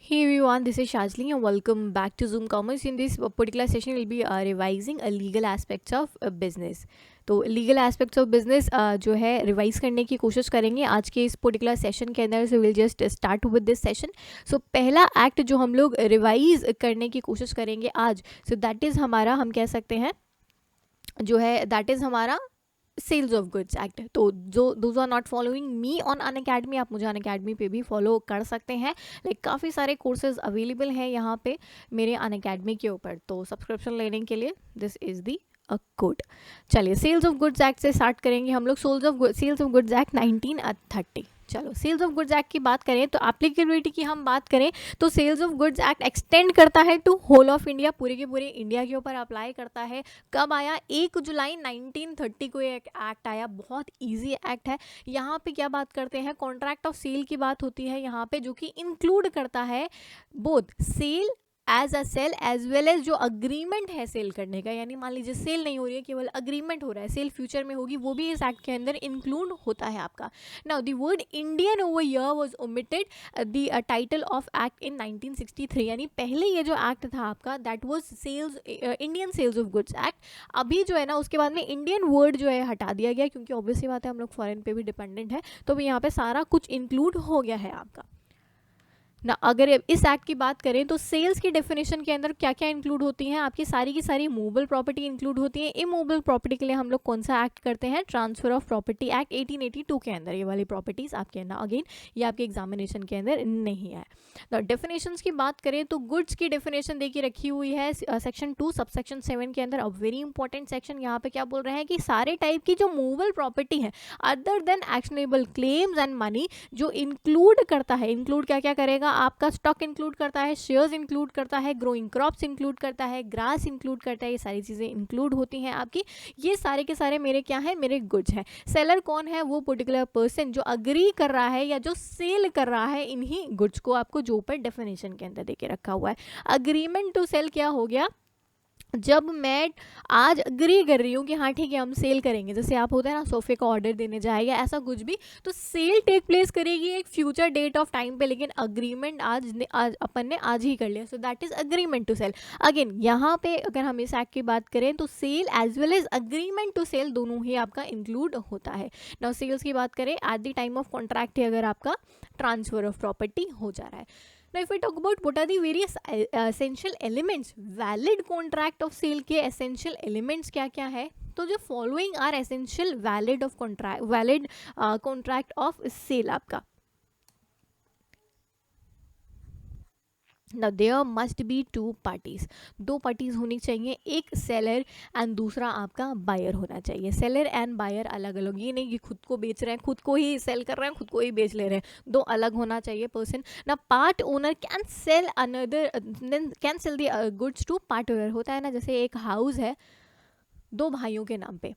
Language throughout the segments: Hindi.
Hey everyone, this is Shazli and welcome back to Zoom Commerce. In this particular session, we'll be revising a legal aspects of business. तो लीगल एस्पेक्ट्स ऑफ बिजनेस जो है रिवाइज करने की कोशिश करेंगे आज के इस पर्टिकुलर सेशन के अंदर. So will just start with this session. So पहला एक्ट जो हम लोग रिवाइज करने की कोशिश करेंगे आज, सो दैट इज़ हमारा, हम कह सकते हैं जो है दैट इज़ हमारा सेल्स ऑफ गुड्स एक्ट. तो जो those are not following me on Unacademy, आप मुझे अन अकेडमी पे भी फॉलो कर सकते हैं. काफ़ी सारे कोर्सेज अवेलेबल हैं यहाँ पे मेरे अन अकेडमी के ऊपर. तो सब्सक्रिप्शन लेने के लिए this is the a code. चलिए सेल्स ऑफ गुड्स एक्ट से स्टार्ट करेंगे हम लोग. Sales of goods act 1930. चलो सेल्स ऑफ गुड्स एक्ट की बात करें तो एप्लीकेबिलिटी की हम बात करें तो sales of goods act extend करता है टू होल ऑफ इंडिया. पूरे के पूरे इंडिया के ऊपर अप्लाई करता है. कब आया? 1 जुलाई 1930 को एक एक्ट आया. बहुत इजी एक्ट है. यहाँ पे क्या बात करते हैं? कॉन्ट्रैक्ट ऑफ सेल की बात होती है यहाँ पे, जो कि इंक्लूड करता है both sale as a sale as well as जो अग्रीमेंट है सेल करने का. यानी मान लीजिए सेल नहीं हो रही है, केवल अग्रीमेंट हो रहा है, सेल फ्यूचर में होगी, वो भी इस एक्ट के अंदर इंक्लूड होता है आपका. Now the word Indian over year was omitted the title of act in 1963. यानी पहले ये जो एक्ट था आपका that was sales Indian sales of goods act. अभी जो है ना उसके बाद में इंडियन वर्ड जो है हटा दिया गया, क्योंकि ऑब्वियसली बात है हम लोग फॉरेन पे भी डिपेंडेंट है. तो यहाँ पे सारा कुछ इंक्लूड हो गया है आपका ना. अगर इस एक्ट की बात करें तो सेल्स की डेफिनेशन के अंदर क्या क्या इंक्लूड होती हैं? आपकी सारी की सारी मूवेबल प्रॉपर्टी इंक्लूड होती है. इमूवेबल प्रॉपर्टी के लिए हम लोग कौन सा एक्ट करते हैं? ट्रांसफर ऑफ प्रॉपर्टी एक्ट 1882 के अंदर. ये वाली प्रॉपर्टीज आपके अंदर अगेन ये आपके एग्जामिनेशन के अंदर नहीं है. तो डेफिनेशंस की बात करें तो गुड्स की डेफिनेशन देखिए रखी हुई है सेक्शन 2 सबसेक्शन 7 के अंदर. अब वेरी इंपॉर्टेंट सेक्शन. यहाँ पे क्या बोल रहे हैं कि सारे टाइप की जो मूवेबल प्रॉपर्टी है other than actionable claims and money जो इंक्लूड करता है. इंक्लूड क्या क्या करेगा? आपका स्टॉक इंक्लूड करता है, शेयर्स इंक्लूड करता है, ग्रोइंग क्रॉप्स इंक्लूड करता है, ग्रास इंक्लूड करता है. ये सारी चीज़ें इंक्लूड होती हैं आपकी. ये सारे के सारे मेरे क्या है? मेरे गुड्स हैं. सेलर कौन है? वो पर्टिकुलर पर्सन जो अग्री कर रहा है या जो सेल कर रहा है इन्हीं गुड्स को, आपको जो ऊपर डेफिनेशन के अंदर देके रखा हुआ है. अग्रीमेंट टू सेल क्या हो गया? जब मैं आज अग्री कर रही हूँ कि हाँ ठीक है हम सेल करेंगे, जैसे आप होता है ना सोफे का ऑर्डर देने जाए या ऐसा कुछ भी, तो सेल टेक प्लेस करेगी एक फ्यूचर डेट ऑफ टाइम पे, लेकिन अग्रीमेंट आज अपन ने आज ही कर लिया. So that is agreement to sell. Again यहाँ पे अगर हम इस एक्ट की बात करें तो sale as well as agreement to sell दोनों ही आपका इंक्लूड होता है. नाउ सेल्स की बात करें at the time of contract ही अगर आपका ट्रांसफर ऑफ प्रॉपर्टी हो जा रहा है. Now, if we talk about what are the various essential elements, valid contract of sale के essential elements क्या क्या है? तो जो following are essential valid of contract, valid contract of sale आपका. Now there must be two parties. दो पार्टीज होनी चाहिए, एक सेलर एंड दूसरा आपका बायर होना चाहिए. सेलर एंड बायर अलग अलग, ये नहीं कि खुद को बेच रहे हैं, खुद को ही सेल कर रहे हैं, खुद को ही बेच ले रहे हैं. दो अलग होना चाहिए पर्सन. ना part owner can sell another, can sell the goods to part owner. होता है ना जैसे एक हाउस है दो भाइयों के नाम पे,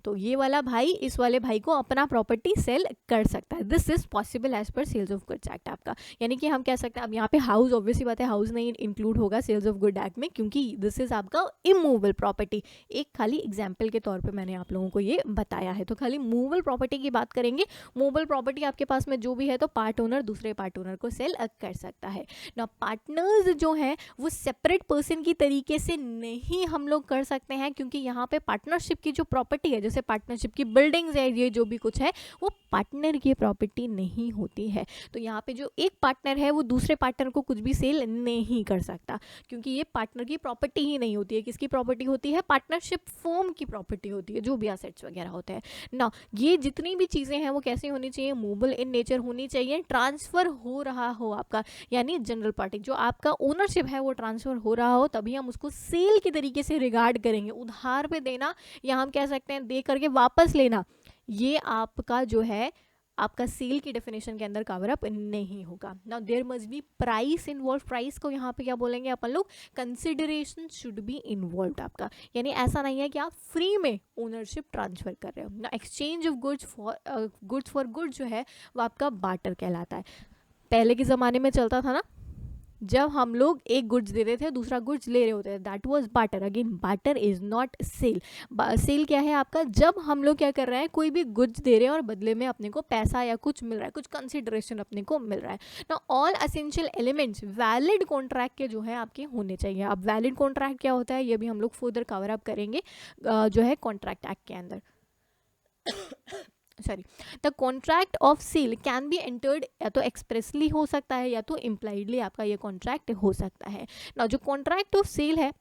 तो ये वाला भाई इस वाले भाई को अपना प्रॉपर्टी सेल कर सकता है. This is possible as per sales of goods act आपका. यानी कि हम कह सकते हैं, अब यहाँ पे हाउस ऑब्वियसली बात है हाउस नहीं इंक्लूड होगा सेल्स ऑफ गुड एक्ट में, क्योंकि दिस इज आपका इमूवेबल प्रॉपर्टी. एक खाली एग्जाम्पल के तौर पर मैंने आप लोगों को ये बताया है. तो खाली मूवेबल प्रॉपर्टी की बात करेंगे. मूवेबल प्रॉपर्टी आपके पास में जो भी है तो पार्ट ओनर दूसरे पार्ट ओनर को सेल कर सकता है. ना पार्टनर्स जो है वो सेपरेट पर्सन की तरीके से नहीं हम लोग कर सकते हैं, क्योंकि यहाँ पे पार्टनरशिप की जो प्रॉपर्टी है, जैसे पार्टनरशिप की बिल्डिंग्स है, ये जो भी कुछ है वो पार्टनर की प्रॉपर्टी नहीं होती है. तो यहाँ पे जो एक पार्टनर है वो दूसरे पार्टनर को कुछ भी सेल नहीं कर सकता, क्योंकि ये पार्टनर की प्रॉपर्टी ही नहीं होती है. किसकी प्रॉपर्टी होती है? पार्टनरशिप फर्म की प्रॉपर्टी होती है, जो भी एसेट्स वगैरह होते हैं ना. ये जितनी भी चीज़ें हैं वो कैसे होनी चाहिए? मूवेबल इन नेचर होनी चाहिए. ट्रांसफर हो रहा हो आपका, यानी जनरल पार्टी जो आपका ओनरशिप है वो ट्रांसफर हो रहा हो, तभी हम उसको सेल के तरीके से रिगार्ड करेंगे. उधार पे देना या हम कह सकते हैं दे करके वापस लेना, ये आपका जो है आपका सेल की डेफिनेशन के अंदर कवर अप नहीं होगा. Now there must be price involve. Price को यहाँ पे क्या बोलेंगे अपन लोग? कंसिडरेशन शुड बी इन्वॉल्व आपका. यानी ऐसा नहीं है कि आप फ्री में ओनरशिप ट्रांसफर कर रहे हो ना. Exchange of goods for goods जो है वो आपका बार्टर कहलाता है. पहले के ज़माने में चलता था ना जब हम लोग एक गुड्स दे रहे थे दूसरा गुड्स ले रहे होते थे, that was barter. Again barter is not sale. Sale क्या है आपका, जब हम लोग क्या कर रहे हैं, कोई भी गुड्स दे रहे हैं और बदले में अपने को पैसा या कुछ मिल रहा है, कुछ कंसिडरेशन अपने को मिल रहा है ना। All essential elements valid contract के जो है आपके होने चाहिए। अब वैलिड कॉन्ट्रैक्ट क्या होता है ये भी हम लोग फर्दर कवर अप करेंगे जो है कॉन्ट्रैक्ट एक्ट के अंदर। Sorry, the contract of sale can be entered, या तो एक्सप्रेसली हो सकता है या तो इम्प्लाइडली आपका ये कॉन्ट्रैक्ट हो सकता है ना। जो कॉन्ट्रैक्ट ऑफ सेल है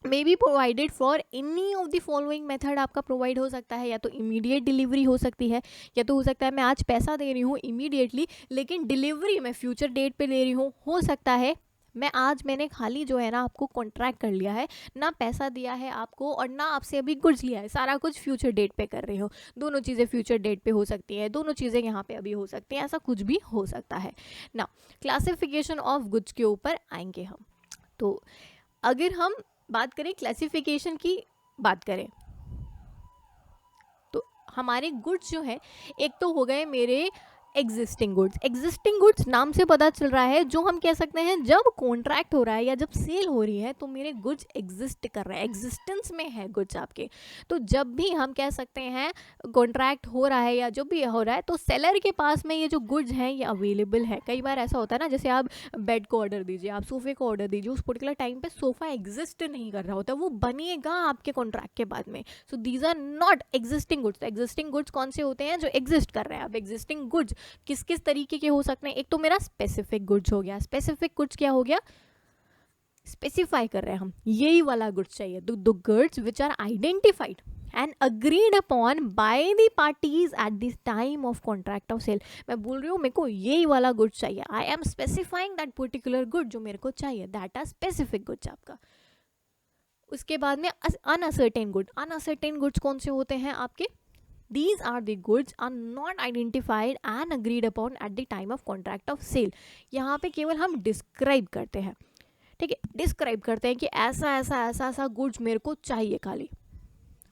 may be provided for any of the following method आपका प्रोवाइड हो सकता है, या तो इमीडिएट डिलीवरी हो सकती है, या तो हो सकता है मैं आज पैसा दे रही हूँ इमीडिएटली लेकिन डिलीवरी मैं फ्यूचर डेट पे ले रही हूँ। हो सकता है मैंने खाली जो है ना आपको कॉन्ट्रैक्ट कर लिया है, ना पैसा दिया है आपको और ना आपसे अभी गुड्स लिया है, सारा कुछ फ्यूचर डेट पे कर रही हो। दोनों चीज़ें फ्यूचर डेट पे हो सकती है, दोनों चीज़ें यहाँ पे अभी हो सकती हैं, ऐसा कुछ भी हो सकता है ना। क्लासिफिकेशन ऑफ गुड्स के ऊपर आएंगे हम। तो अगर हम बात करें क्लासिफिकेशन की बात करें तो हमारे गुड्स जो है एक तो हो गए मेरे एग्जिस्टिंग गुड्स। एग्जिस्टिंग गुड्स नाम से पता चल रहा है जो हम कह सकते हैं जब कॉन्ट्रैक्ट हो रहा है या जब सेल हो रही है तो मेरे गुड्स एग्जिस्ट कर रहे हैं, एग्जिस्टेंस में है गुड्स आपके। तो जब भी हम कह सकते हैं कॉन्ट्रैक्ट हो रहा है या जो भी हो रहा है तो सेलर के पास में ये जो गुड्स हैं ये अवेलेबल है। कई बार ऐसा होता है ना, जैसे आप बेड को ऑर्डर दीजिए, आप सोफे को ऑर्डर दीजिए, उस पर्टिकुलर टाइम पे सोफा एग्जिस्ट नहीं कर रहा होता, वो बनेगा आपके कॉन्ट्रैक्ट के बाद में। So these are not existing goods. Existing goods कौन से होते हैं, जो एग्जिस्ट कर रहे हैं। अब एग्जिस्टिंग गुड्स किस किस तरीके के हो सकते हैं, एक तो मेरा स्पेसिफिक गुड्स हो गया। स्पेसिफिक गुड्स क्या हो गया, स्पेसिफाई कर रहे हैं हम, यही वाला गुड्स चाहिए। The goods which are identified and agreed upon by the parties at the time of contract of sale. मैं बोल रही हूँ मेरे को यही वाला गुड्स चाहिए, I am specifying that particular good जो मेरे को चाहिए, दैट आर स्पेसिफिक गुड्स आपका। उसके बाद में अनअसर्टेन गुड। अनअसर्टेन गुड्स कौन से होते हैं आपके, These are the goods are not identified and agreed upon at the time of contract of sale। यहाँ पे केवल हम डिस्क्राइब करते हैं, ठीक है, डिस्क्राइब करते हैं कि ऐसा ऐसा ऐसा ऐसा गुड्स मेरे को चाहिए खाली,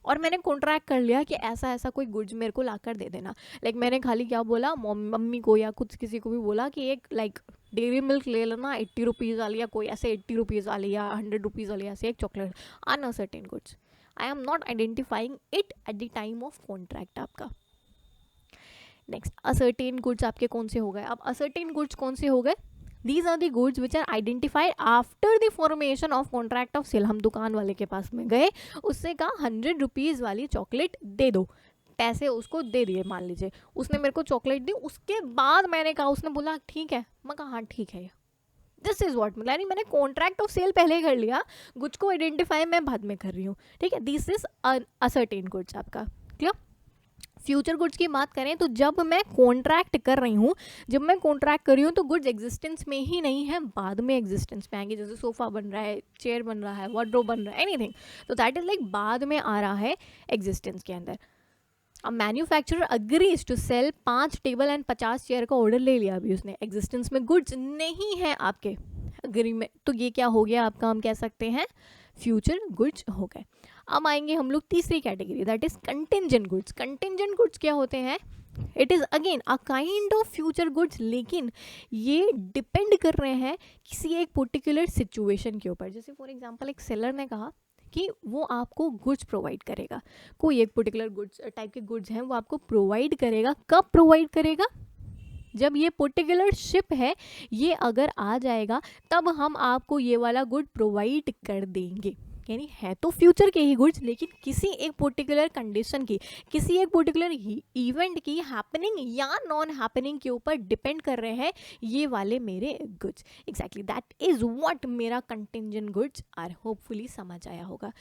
और मैंने कॉन्ट्रैक्ट कर लिया कि ऐसा ऐसा कोई गुड्स मेरे को लाकर दे देना। लाइक मैंने खाली क्या बोला, मम्मी को या कुछ किसी को भी बोला कि एक लाइक डेयरी मिल्क ले लेना 80 रुपीज़ वाली, या कोई ऐसे 80 रुपीज़ वाली या 100 रुपीज़ वाली ऐसे एक chocolate. Uncertain goods, I am not identifying it at the time of contract आपका। नेक्स्ट असर्टेन गुड्स आपके कौन से हो गए। अब असर्टेन गुड्स कौन से हो गए, these are the goods which are identified after the formation of contract of sale. हम दुकान वाले के पास में गए, उससे कहा 100 रुपीज़ वाली चॉकलेट दे दो, पैसे उसको दे दिए, मान लीजिए उसने मेरे को चॉकलेट दी, उसके बाद मैंने कहा, उसने बोला ठीक है, मैं कहा हाँ ठीक है। दिस इज वॉट, मतलब मैंने कॉन्ट्रैक्ट ऑफ सेल पहले कर लिया, गुड्स को आइडेंटिफाई मैं बाद में कर रही हूँ, ठीक है। दिस इज असर्टेन गुड्स आपका, क्लियर। फ्यूचर गुड्स की बात करें तो जब मैं कॉन्ट्रैक्ट कर रही हूँ, जब मैं कॉन्ट्रैक्ट कर रही हूँ तो गुड्स एग्जिस्टेंस में ही नहीं है, बाद में एग्जिस्टेंस में आएंगे। जैसे सोफा बन रहा है, चेयर बन रहा है, वार्डरोब बन रहा है, एनीथिंग, तो दैट इज लाइक बाद में आ रहा है एग्जिस्टेंस के अंदर। अब manufacturer agrees to sell 5 table and 50 chair का ऑर्डर ले लिया, अभी उसने एग्जिस्टेंस में गुड्स नहीं है आपके अग्रीमेंट, तो ये क्या हो गया आपका, हम कह सकते हैं फ्यूचर गुड्स हो गए। अब आएंगे हम लोग तीसरी category, that is contingent goods. Contingent goods क्या होते हैं, it is again a kind of future goods, लेकिन ये डिपेंड कर रहे हैं किसी एक पर्टिकुलर सिचुएशन के ऊपर। जैसे फॉर एग्जांपल एक सेलर ने कहा कि वो आपको गुड्स प्रोवाइड करेगा, कोई एक पर्टिकुलर गुड्स टाइप के गुड्स हैं वो आपको प्रोवाइड करेगा। कब प्रोवाइड करेगा, जब ये पर्टिकुलर शिप है ये अगर आ जाएगा तब हम आपको ये वाला गुड प्रोवाइड कर देंगे। यानी है तो फ्यूचर के ही गुड्स, लेकिन किसी एक पर्टिकुलर कंडीशन की, किसी एक पर्टिकुलर इवेंट की हैपनिंग या नॉन हैपनिंग के ऊपर डिपेंड कर रहे हैं ये वाले मेरे goods. Exactly that is what मेरा कंटिंजेंट गुड्स आर। होपफुली समझ आया होगा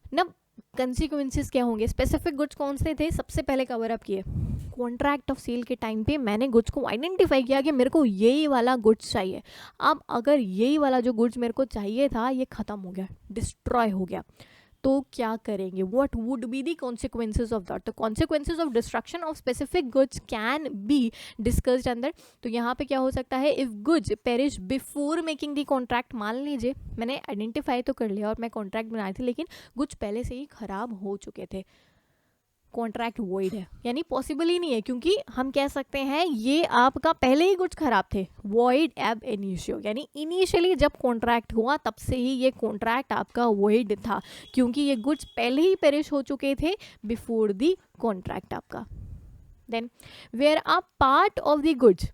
ना। कंसिक्वेंसेस क्या होंगे, स्पेसिफिक गुड्स कौन से थे, सबसे पहले कवर अप किए। कॉन्ट्रैक्ट ऑफ सेल के टाइम पे मैंने गुड्स को आइडेंटिफाई किया कि मेरे को यही वाला गुड्स चाहिए। अब अगर यही वाला जो गुड्स मेरे को चाहिए था ये ख़त्म हो गया, डिस्ट्रॉय हो गया, तो क्या करेंगे, what would be the consequences of that. The consequences of destruction of specific goods can be discussed अंदर। तो यहाँ पे क्या हो सकता है, if goods perish before making the contract. मान लीजिए मैंने आइडेंटिफाई तो कर लिया और मैं कॉन्ट्रैक्ट बनाए थे, लेकिन गुड्स पहले से ही खराब हो चुके थे, कॉन्ट्रैक्ट वॉइड है, यानी पॉसिबल ही नहीं है, क्योंकि हम कह सकते हैं ये आपका पहले ही कुछ खराब थे, वॉइड एब इनिशियो, यानी इनिशियली जब कॉन्ट्रैक्ट हुआ तब से ही ये कॉन्ट्रैक्ट आपका वॉइड था, क्योंकि ये गुड्स पहले ही पेरिश हो चुके थे बिफोर द कॉन्ट्रैक्ट आपका। Then where a part of the goods,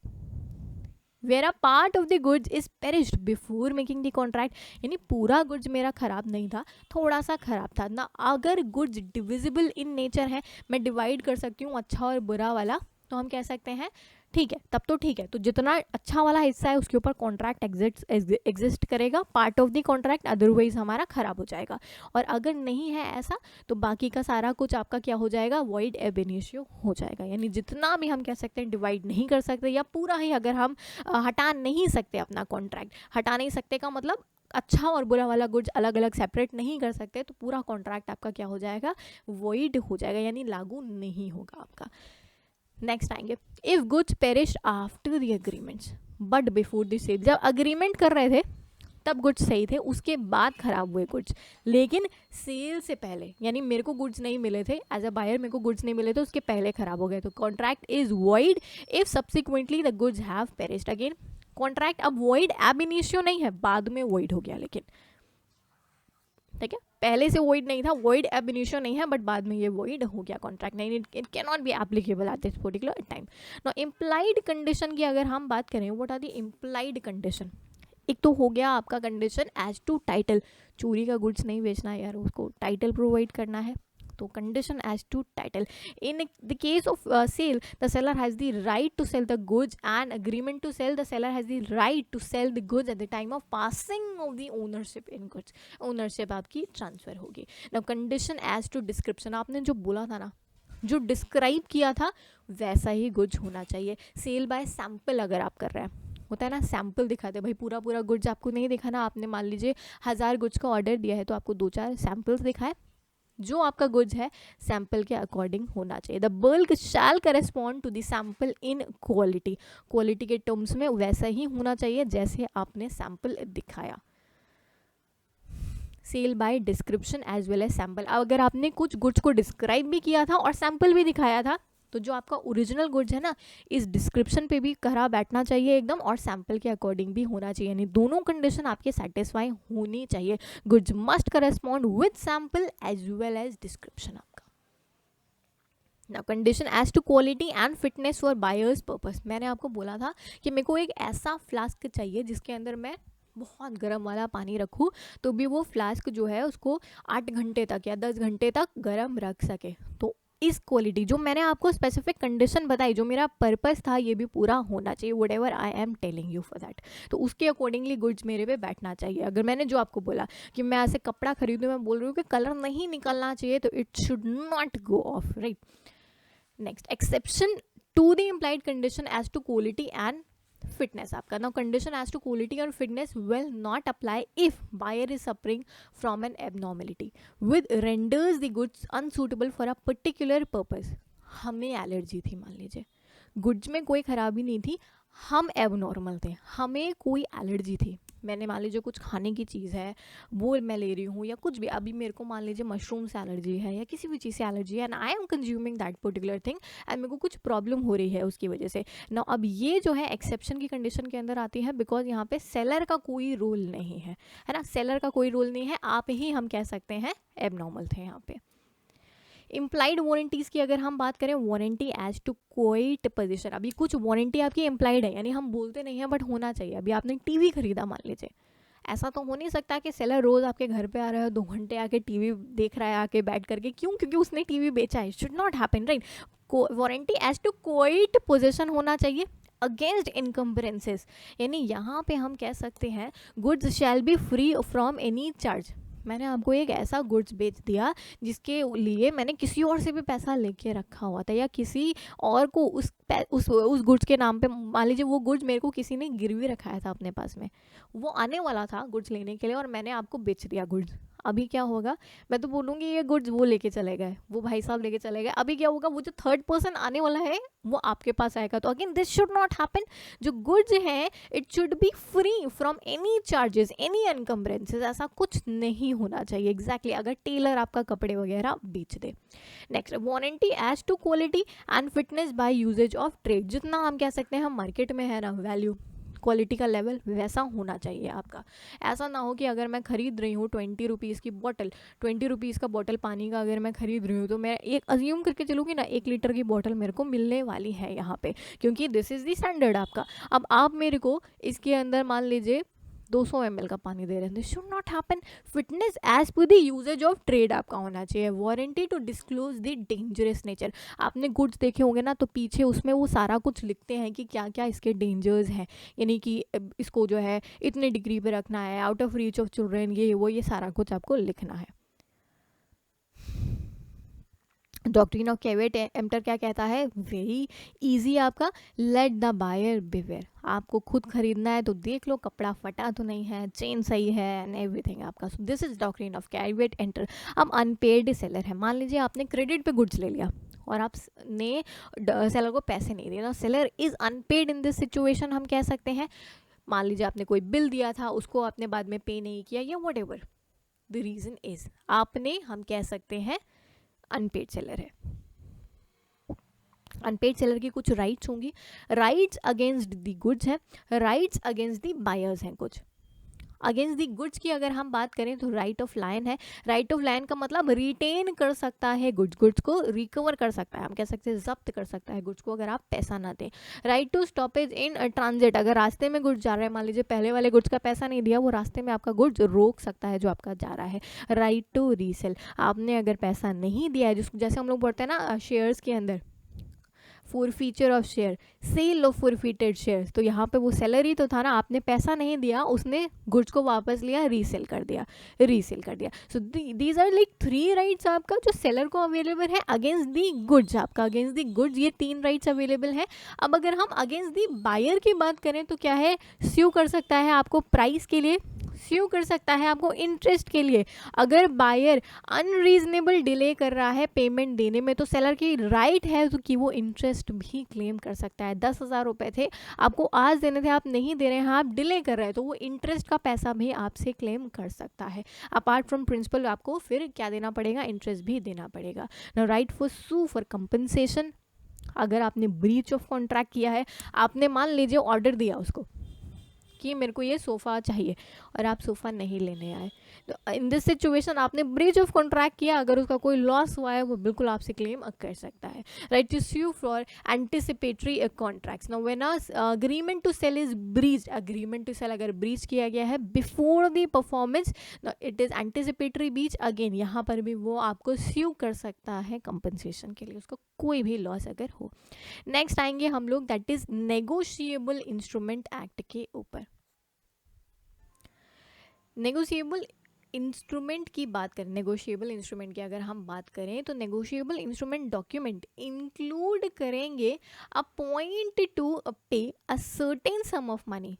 where a part of the goods is perished before making the contract, यानी पूरा गुड्स मेरा खराब नहीं था, थोड़ा सा खराब था ना। अगर गुड्स डिविजिबल इन नेचर है, मैं डिवाइड कर सकती हूँ अच्छा और बुरा वाला, तो हम कह सकते हैं ठीक है, तब तो ठीक है, तो जितना अच्छा वाला हिस्सा है उसके ऊपर कॉन्ट्रैक्ट एग्जिस्ट करेगा, part of the contract, otherwise हमारा खराब हो जाएगा। और अगर नहीं है ऐसा तो बाकी का सारा कुछ आपका क्या हो जाएगा, वॉइड एब इनिशियो हो जाएगा। यानी जितना भी हम कह सकते हैं डिवाइड नहीं कर सकते, या पूरा ही अगर हम हटा नहीं सकते अपना कॉन्ट्रैक्ट, हटा नहीं सकते का मतलब अच्छा और बुरा वाला गुड्स अलग अलग सेपरेट नहीं कर सकते, तो पूरा कॉन्ट्रैक्ट आपका क्या हो जाएगा, वॉइड हो जाएगा, यानी लागू नहीं होगा आपका। नेक्स्ट आएंगे, if goods perish after the agreements but before the sale, जब अग्रीमेंट कर रहे थे तब गुड्स सही थे, उसके बाद खराब हुए गुड्स, लेकिन सेल से पहले, यानी मेरे को गुड्स नहीं मिले थे एज अ बायर, मेरे को गुड्स नहीं मिले थे, उसके पहले खराब हो गए, तो contract is void if subsequently the goods have perished. Again contract अब वॉइड एब इनिशियो नहीं है, बाद में वॉइड हो गया, लेकिन ठीक है, पहले से वॉइड नहीं था, वॉइड एब इनिशियो नहीं है, बट बाद में ये वॉइड हो गया कॉन्ट्रैक्ट, नहीं, it can not be applicable at this particular time. Now implied condition की अगर हम बात करें, what are the implied condition, एक तो हो गया आपका कंडीशन एज टू टाइटल, चोरी का गुड्स नहीं बेचना है यार, उसको टाइटल प्रोवाइड करना है, तो condition as to title. In the case of sale the seller has the right to sell the goods and agreement to sell, the seller has the right to sell the goods at the time of passing of the ownership in goods, ownership आपकी ट्रांसफर होगी। Now condition as to description, आपने जो बोला था ना, जो डिस्क्राइब किया था वैसा ही गुड्स होना चाहिए। सेल बाय सैंपल अगर आप कर रहे हैं, होता है ना, सैंपल दिखाते, भाई पूरा पूरा गुड्स आपको नहीं दिखाना, आपने मान लीजिए 1000 गुड्स का ऑर्डर दिया है, तो आपको 2-4 सैंपल्स दिखाए, जो आपका गुड्स है सैंपल के अकॉर्डिंग होना चाहिए। The bulk shall correspond to the sample in quality, quality के टर्म्स में वैसा ही होना चाहिए जैसे आपने सैंपल दिखाया। Sale by description as well as sample, अगर आपने कुछ गुड्स को डिस्क्राइब भी किया था और सैंपल भी दिखाया था, तो जो आपका ओरिजिनल गुड्स है ना, इस डिस्क्रिप्शन पे भी करा बैठना चाहिए एकदम, और सैंपल के अकॉर्डिंग भी होना चाहिए, यानी दोनों कंडीशन आपके सेटिस्फाई होनी चाहिए। Goods must correspond with sample as well as description आपका। Now condition as to quality and fitness for buyer's purpose, मैंने आपको बोला था कि मेरे को एक ऐसा फ्लास्क चाहिए जिसके अंदर मैं बहुत गर्म वाला पानी रखूँ, तो भी वो फ्लास्क जो है उसको 8 घंटे तक या 10 घंटे तक गर्म रख सके। तो इस क्वालिटी जो मैंने आपको स्पेसिफिक कंडीशन बताई, जो मेरा पर्पस था, ये भी पूरा होना चाहिए, what ever I am telling you for that, तो उसके अकॉर्डिंगली गुड्स मेरे पे बैठना चाहिए। अगर मैंने जो आपको बोला कि मैं ऐसे कपड़ा खरीदूँ, मैं बोल रही हूँ कि कलर नहीं निकलना चाहिए, तो it should not go off, right. Next, exception to the implied condition as to quality and fitness आपका। Now condition as to quality और fitness will not apply if buyer is suffering from an abnormality which renders the goods unsuitable for a particular purpose. हमें एलर्जी थी, मान लीजिए गुड्स में कोई खराबी नहीं थी, हम एबनॉर्मल थे, हमें कोई एलर्जी थी, मैंने मान लीजिए कुछ खाने की चीज़ है वो मैं ले रही हूँ, या कुछ भी, अभी मेरे को मान लीजिए मशरूम से एलर्जी है या किसी भी चीज़ से एलर्जी है, and I am consuming that particular thing, and मेरे को कुछ प्रॉब्लम हो रही है उसकी वजह से। ना अब ये जो है एक्सेप्शन की कंडीशन के अंदर आती है, बिकॉज यहाँ पे सेलर का कोई रोल नहीं है ना, सेलर का कोई रोल नहीं है, आप ही हम कह सकते हैं एबनॉर्मल थे यहाँ पे। इम्प्लाइड वारंटीज़ की अगर हम बात करें, warranty as to quiet possession, अभी कुछ वारंटी आपकी इम्प्लाइड है, यानी हम बोलते नहीं हैं बट होना चाहिए। अभी आपने टीवी खरीदा मान लीजिए, ऐसा तो हो नहीं सकता कि सेलर रोज़ आपके घर पे आ रहा है, 2 घंटे आके टीवी देख रहा है आके बैठ करके, क्यों? क्योंकि उसने टीवी बेचा है, should not happen, right. Warranty as to quiet possession होना चाहिए अगेंस्ट इनकम्बरेंसेस, यानी यहाँ पे हम कह सकते हैं goods shall be free from any charge. मैंने आपको एक ऐसा गुड्स बेच दिया जिसके लिए मैंने किसी और से भी पैसा लेके रखा हुआ था, या किसी और को उस गुड्स के नाम पे, मान लीजिए वो गुड्स मेरे को किसी ने गिरवी रखाया था अपने पास में, वो आने वाला था गुड्स लेने के लिए और मैंने आपको बेच दिया गुड्स। अभी क्या होगा, मैं तो बोलूँगी ये गुड्स वो लेके चले गए, वो भाई साहब लेके चले गए, अभी क्या होगा, वो जो थर्ड पर्सन आने वाला है वो आपके पास आएगा। तो again this should not happen. जो गुड्स हैं it should be free from any charges, any encumbrances, ऐसा कुछ नहीं होना चाहिए। एग्जैक्टली अगर टेलर आपका कपड़े वगैरह बेच दे। Next, warranty as to quality and fitness by usages of trade. जितना हम कह सकते हैं हम मार्केट में है ना वैल्यू, क्वालिटी का लेवल वैसा होना चाहिए आपका। ऐसा ना हो कि अगर मैं खरीद रही हूँ 20 रुपीज़ की बॉटल, 20 रुपीज़ का बॉटल पानी का अगर मैं खरीद रही हूँ तो मैं एक अज्यूम करके चलूँगी ना 1 लीटर की बॉटल मेरे को मिलने वाली है यहाँ पे, क्योंकि दिस इज़ दी स्टैंडर्ड आपका। अब आप मेरे को इसके अंदर मान लीजिए 200 ml का पानी दे रहे हैं, this should not happen. Fitness as per the usages of trade आपका होना चाहिए। Warranty to disclose the dangerous nature. आपने गुड्स देखे होंगे ना, तो पीछे उसमें वो सारा कुछ लिखते हैं कि क्या क्या इसके डेंजर्स हैं, यानी कि इसको जो है इतने डिग्री पे रखना है, out of reach of children, ये सारा कुछ आपको लिखना है। डॉक्ट्रिन ऑफ कैवेट एम्प्टर क्या कहता है, वेरी इजी आपका, लेट द बायर बिवेयर। आपको खुद खरीदना है तो देख लो कपड़ा फटा तो नहीं है, चेन सही है एंड एवरीथिंग आपका। So this is doctrine of कैवेट emptor. अब अनपेड सेलर है, मान लीजिए आपने क्रेडिट पे गुड्स ले लिया और आपने सेलर को पैसे नहीं दिए, seller is unpaid in this situation हम कह सकते हैं। मान लीजिए आपने कोई बिल दिया था, उसको आपने बाद में पे नहीं किया, या what ever the reason is, आपने हम कह सकते हैं अनपेड सेलर है। अनपेड सेलर की कुछ राइट्स होंगी, राइट्स अगेंस्ट द गुड्स हैं, राइट्स अगेंस्ट द बायर्स हैं। कुछ अगेंस्ट दी गुड्स की अगर हम बात करें तो राइट ऑफ लाइन है। राइट ऑफ लाइन का मतलब रिटेन कर सकता है गुड्स को रिकवर कर सकता है, हम कह सकते हैं जब्त कर सकता है गुड्स को अगर आप पैसा ना दें। Right to stoppage in transit, अगर रास्ते में गुड्स जा रहा है, मान लीजिए पहले वाले गुड्स का पैसा नहीं दिया, वो रास्ते में आपका गुड्स रोक सकता है जो आपका जा रहा है। राइट टू रीसेल, आपने अगर पैसा नहीं दिया है, जिसको जैसे हम लोग बोलते हैं ना शेयर्स के अंदर forfeiture of share, sale of forfeited shares, तो यहाँ पे वो सेलर ही तो था ना, आपने पैसा नहीं दिया, उसने गुड्स को वापस लिया, रीसेल कर दिया। So these are like 3 rights आपका जो सेलर को अवेलेबल है अगेंस्ट दी गुड्स। आपका अगेंस्ट दी गुड्स ये 3 राइट्स अवेलेबल है। अब अगर हम अगेंस्ट दी बायर की बात करें तो क्या है, स्यू कर सकता है आपको प्राइस के लिए, स्यू कर सकता है आपको इंटरेस्ट के लिए। अगर बायर अनरीजनेबल डिले कर रहा है पेमेंट देने में तो सेलर की राइट है तो कि वो इंटरेस्ट भी क्लेम कर सकता है। 10,000 रुपये थे आपको आज देने थे, आप नहीं दे रहे हैं, आप डिले कर रहे हैं, तो वो इंटरेस्ट का पैसा भी आपसे क्लेम कर सकता है। अपार्ट फ्रॉम प्रिंसिपल आपको फिर क्या देना पड़ेगा, इंटरेस्ट भी देना पड़ेगा। Now right for sue for compensation, अगर आपने ब्रीच ऑफ कॉन्ट्रैक्ट किया है, आपने मान लीजिए ऑर्डर दिया उसको कि मेरे को ये सोफ़ा चाहिए और आप सोफ़ा नहीं लेने आए, तो इन दिस सिचुएशन आपने ब्रीच ऑफ कॉन्ट्रैक्ट किया, अगर उसका कोई लॉस हुआ है वो बिल्कुल आपसे क्लेम कर सकता है। Right to sue for anticipatory contracts. Now when agreement to sell is breached, agreement to sell अगर ब्रीच किया गया है before the performance, it is anticipatory breach, again यहाँ पर भी वो आपको स्यू कर सकता है कंपनसेशन के लिए, उसको कोई भी लॉस अगर हो। नेक्स्ट आएंगे हम लोग that is negotiable instrument act के ऊपर। नेगोशिएबल इंस्ट्रूमेंट की बात करें, नेगोशिएबल इंस्ट्रूमेंट की अगर हम बात करें तो नेगोशिएबल इंस्ट्रूमेंट डॉक्यूमेंट इंक्लूड करेंगे अ point to pay a certain sum of money,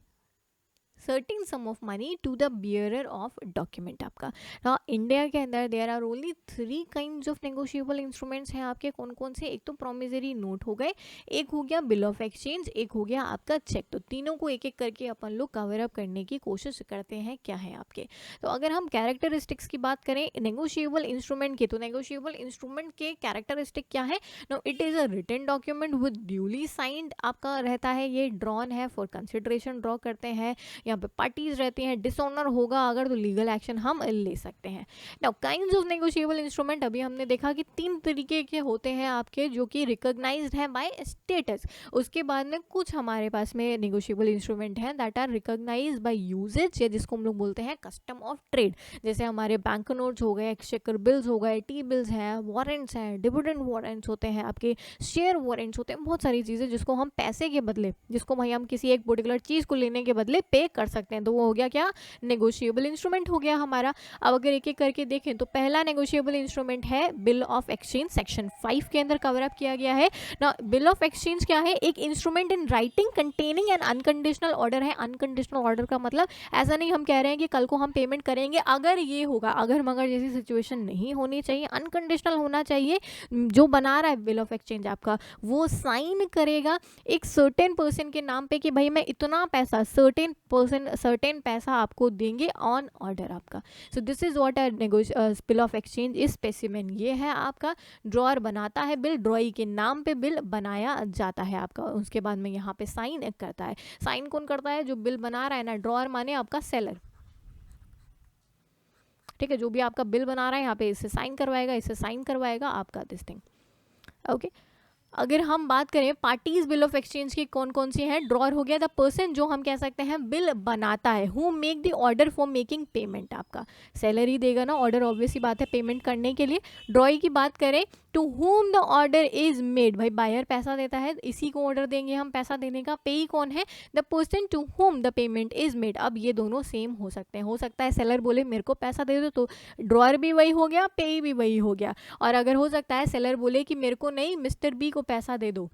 certain sum of money to the bearer of document आपका। ना इंडिया के अंदर there are only 3 kinds of negotiable instruments हैं आपके। कौन कौन से, एक तो प्रोमिसरी नोट हो गए, एक हो गया बिल ऑफ एक्सचेंज, एक हो गया आपका चेक। तो तीनों को एक एक करके अपन लोग कवर अप करने की कोशिश करते हैं क्या है आपके। तो अगर हम कैरेक्टरिस्टिक्स की बात करें नेगोशिएबल इंस्ट्रूमेंट की, तो नेगोशिएबल इंस्ट्रूमेंट के कैरेक्टरिस्टिक क्या है, no it is a written document with duly signed आपका रहता है, ये ड्रॉन है फॉर कंसिडरेशन, ड्रॉ करते हैं, यहाँ पे पार्टीज रहती हैं, डिसऑनर होगा अगर तो लीगल एक्शन हम ले सकते हैं। Now kinds of negotiable instrument अभी हमने देखा कि 3 तरीके के होते हैं आपके जो कि रिकॉग्नाइज्ड हैं बाय स्टेटस। उसके बाद में कुछ हमारे पास में नेगोशिएबल इंस्ट्रूमेंट हैं that are recognised by usages, या जिसको हम लोग बोलते हैं कस्टम ऑफ ट्रेड, जैसे हमारे बैंक नोट्स हो गए, एक्सचेकर बिल्स हो गए, टी बिल्स हैं, वारंट्स हैं, डिविडेंड वारंट्स होते हैं, आपके शेयर वारंट्स होते हैं, बहुत सारी चीज़ें जिसको हम पैसे के बदले, जिसको भाई हम किसी एक पर्टिकुलर चीज़ को लेने के बदले पे कर सकते हैं। तो वो हो गया क्या, नेगोशिएबल इंस्ट्रूमेंट हो गया हमारा। अब अगर एक एक करके देखें तो पहला नेगोशिएबल इंस्ट्रूमेंट है बिल ऑफ एक्सचेंज, सेक्शन 5 के अंदर कवर अप किया गया है ना। बिल ऑफ एक्सचेंज क्या है, एक instrument in writing containing N unconditional order है। अनकंडीशनल ऑर्डर का मतलब ऐसा नहीं हम कह रहे हैं कि कल को हम पेमेंट करेंगे अगर ये होगा, अगर मगर जैसी सिचुएशन नहीं होनी चाहिए, अनकंडीशनल होना चाहिए। जो बना रहा है बिल ऑफ एक्सचेंज आपका, वो साइन करेगा एक सर्टेन पर्सन के नाम पे कि भाई मैं इतना पैसा, सर्टेन पैसा आपको देंगे ऑन ऑर्डर आपका। So this is what bill of exchange is specimen. ये है आपका, ड्रॉअर बनाता है बिल, ड्रॉई के नाम पे बिल बनाया जाता है आपका, उसके बाद में यहाँ पे साइन करता है। साइन कौन करता है, जो बिल बना रहा है ना, ड्रॉअर माने आपका सेलर, ठीक है। जो भी आपका बिल बना रहा है यहाँ पे इससे साइन करवाएगा, इससे साइन करवाएगा आपका दिस थिंग, ओके। अगर हम बात करें पार्टीज बिल ऑफ एक्सचेंज की कौन कौन सी हैं, ड्रॉअर हो गया द पर्सन जो हम कह सकते हैं बिल बनाता है, who make the order for making payment, आपका सेलर ही देगा ना ऑर्डर, ऑब्वियस सी बात है पेमेंट करने के लिए। ड्रॉई की बात करें to whom the order is made, भाई बायर पैसा देता है, इसी को ऑर्डर देंगे हम पैसा देने का। पेई कौन है, the person to whom the payment is made. अब ये दोनों सेम हो सकते हैं, हो सकता है सेलर बोले मेरे को पैसा दे दो, तो ड्रॉअर भी वही हो गया, पेई भी वही हो गया। और अगर हो सकता है सेलर बोले कि मेरे को नहीं, मिस्टर बी को पैसा दे दो,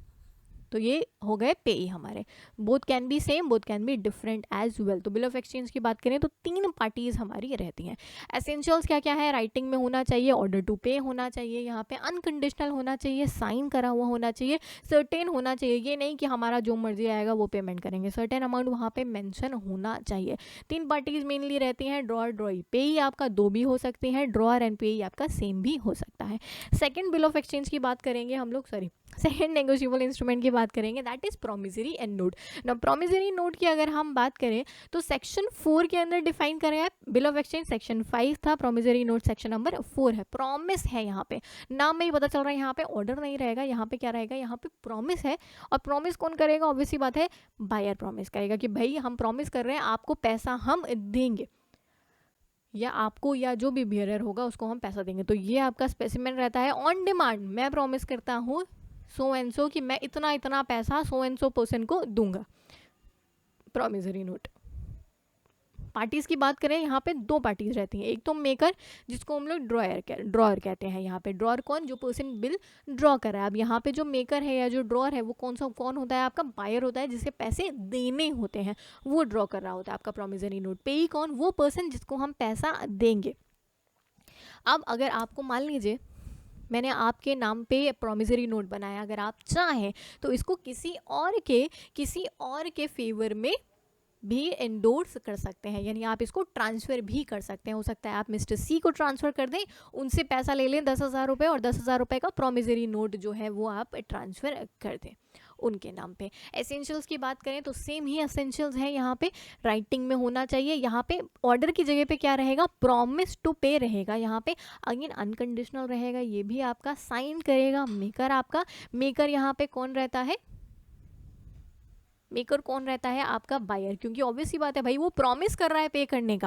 तो ये हो गए पेई हमारे। Both can be same, both can be different as well. तो बिल ऑफ एक्सचेंज की बात करें तो 3 पार्टीज हमारी रहती हैं। एसेंशियल्स क्या क्या है, राइटिंग में होना चाहिए, ऑर्डर टू पे होना चाहिए, यहाँ पे अनकंडीशनल होना चाहिए, साइन करा हुआ होना चाहिए, सर्टेन होना चाहिए, ये नहीं कि हमारा जो मर्जी आएगा वो पेमेंट करेंगे, सर्टेन अमाउंट वहाँ पे मेंशन होना चाहिए। 3 पार्टीज मेनली रहती हैं, ड्रॉअर, ड्रॉई। पेई आपका 2 भी हो सकती हैं, ड्रॉअर एंड पेई आपका सेम भी हो सकता है। सेकेंड बिल ऑफ एक्सचेंज की बात करेंगे हम लोग, सेकेंड नेगोशिएबल इंस्ट्रूमेंट की बात करेंगे, that is promissory and note. ना प्रोमिसरी नोट की अगर हम बात करें तो सेक्शन 4 के अंदर डिफाइन करें बिल ऑफ एक्सचेंज, सेक्शन 5 था, प्रोमिसरी नोट सेक्शन नंबर 4 है। प्रॉमिस है, यहाँ पे नाम में ही पता चल रहा है, यहाँ पे ऑर्डर नहीं रहेगा, यहाँ पे क्या रहेगा, यहाँ पे प्रॉमिस है। और प्रॉमिस कौन करेगा, ऑब्वियसली बात है बायर प्रॉमिस करेगा कि भाई हम प्रॉमिस कर रहे हैं आपको पैसा हम देंगे, या आपको या जो भी बियरर होगा उसको हम पैसा देंगे। तो ये आपका स्पेसिमेन रहता है ऑन डिमांड, मैं प्रॉमिस करता हूँ सो एंड सो कि मैं इतना इतना पैसा सो एंड सो पर्सन को दूंगा, प्रॉमिसरी नोट। पार्टीज की बात करें, यहाँ पे 2 पार्टीज रहती हैं, एक तो मेकर जिसको हम लोग ड्रॉअर कहते हैं। यहाँ पे ड्रॉअर कौन, जो पर्सन बिल ड्रॉ कर रहा है। अब यहाँ पे जो मेकर है या जो ड्रॉअर है वो कौन होता है, आपका बायर होता है, जिसे पैसे देने होते हैं, वो ड्रॉ कर रहा होता है आपका प्रॉमिसरी नोट। पेई कौन, वो पर्सन जिसको हम पैसा देंगे। अब अगर आपको मान लीजिए मैंने आपके नाम पे प्रॉमिसरी नोट बनाया, अगर आप चाहें तो इसको किसी और के फेवर में भी एंडोर्स कर सकते हैं, यानी आप इसको ट्रांसफ़र भी कर सकते हैं। हो सकता है आप मिस्टर सी को ट्रांसफ़र कर दें, उनसे पैसा ले लें 10,000 रुपये, और 10,000 रुपये का प्रॉमिसरी नोट जो है वो आप ट्रांसफ़र कर दें उनके नाम पे। एसेंशियल्स की बात करें तो सेम ही एसेंशियल्स है, यहाँ पे राइटिंग में होना चाहिए। यहाँ पे ऑर्डर की जगह पे क्या रहेगा, प्रॉमिस टू पे रहेगा। यहाँ पे अगेन अनकंडीशनल रहेगा, ये भी आपका साइन करेगा मेकर आपका। मेकर यहाँ पे कौन रहता है, मेकर कौन रहता है, आपका बायर, क्योंकि ऑब्वियस ही बात है भाई वो प्रॉमिस कर रहा है पे करने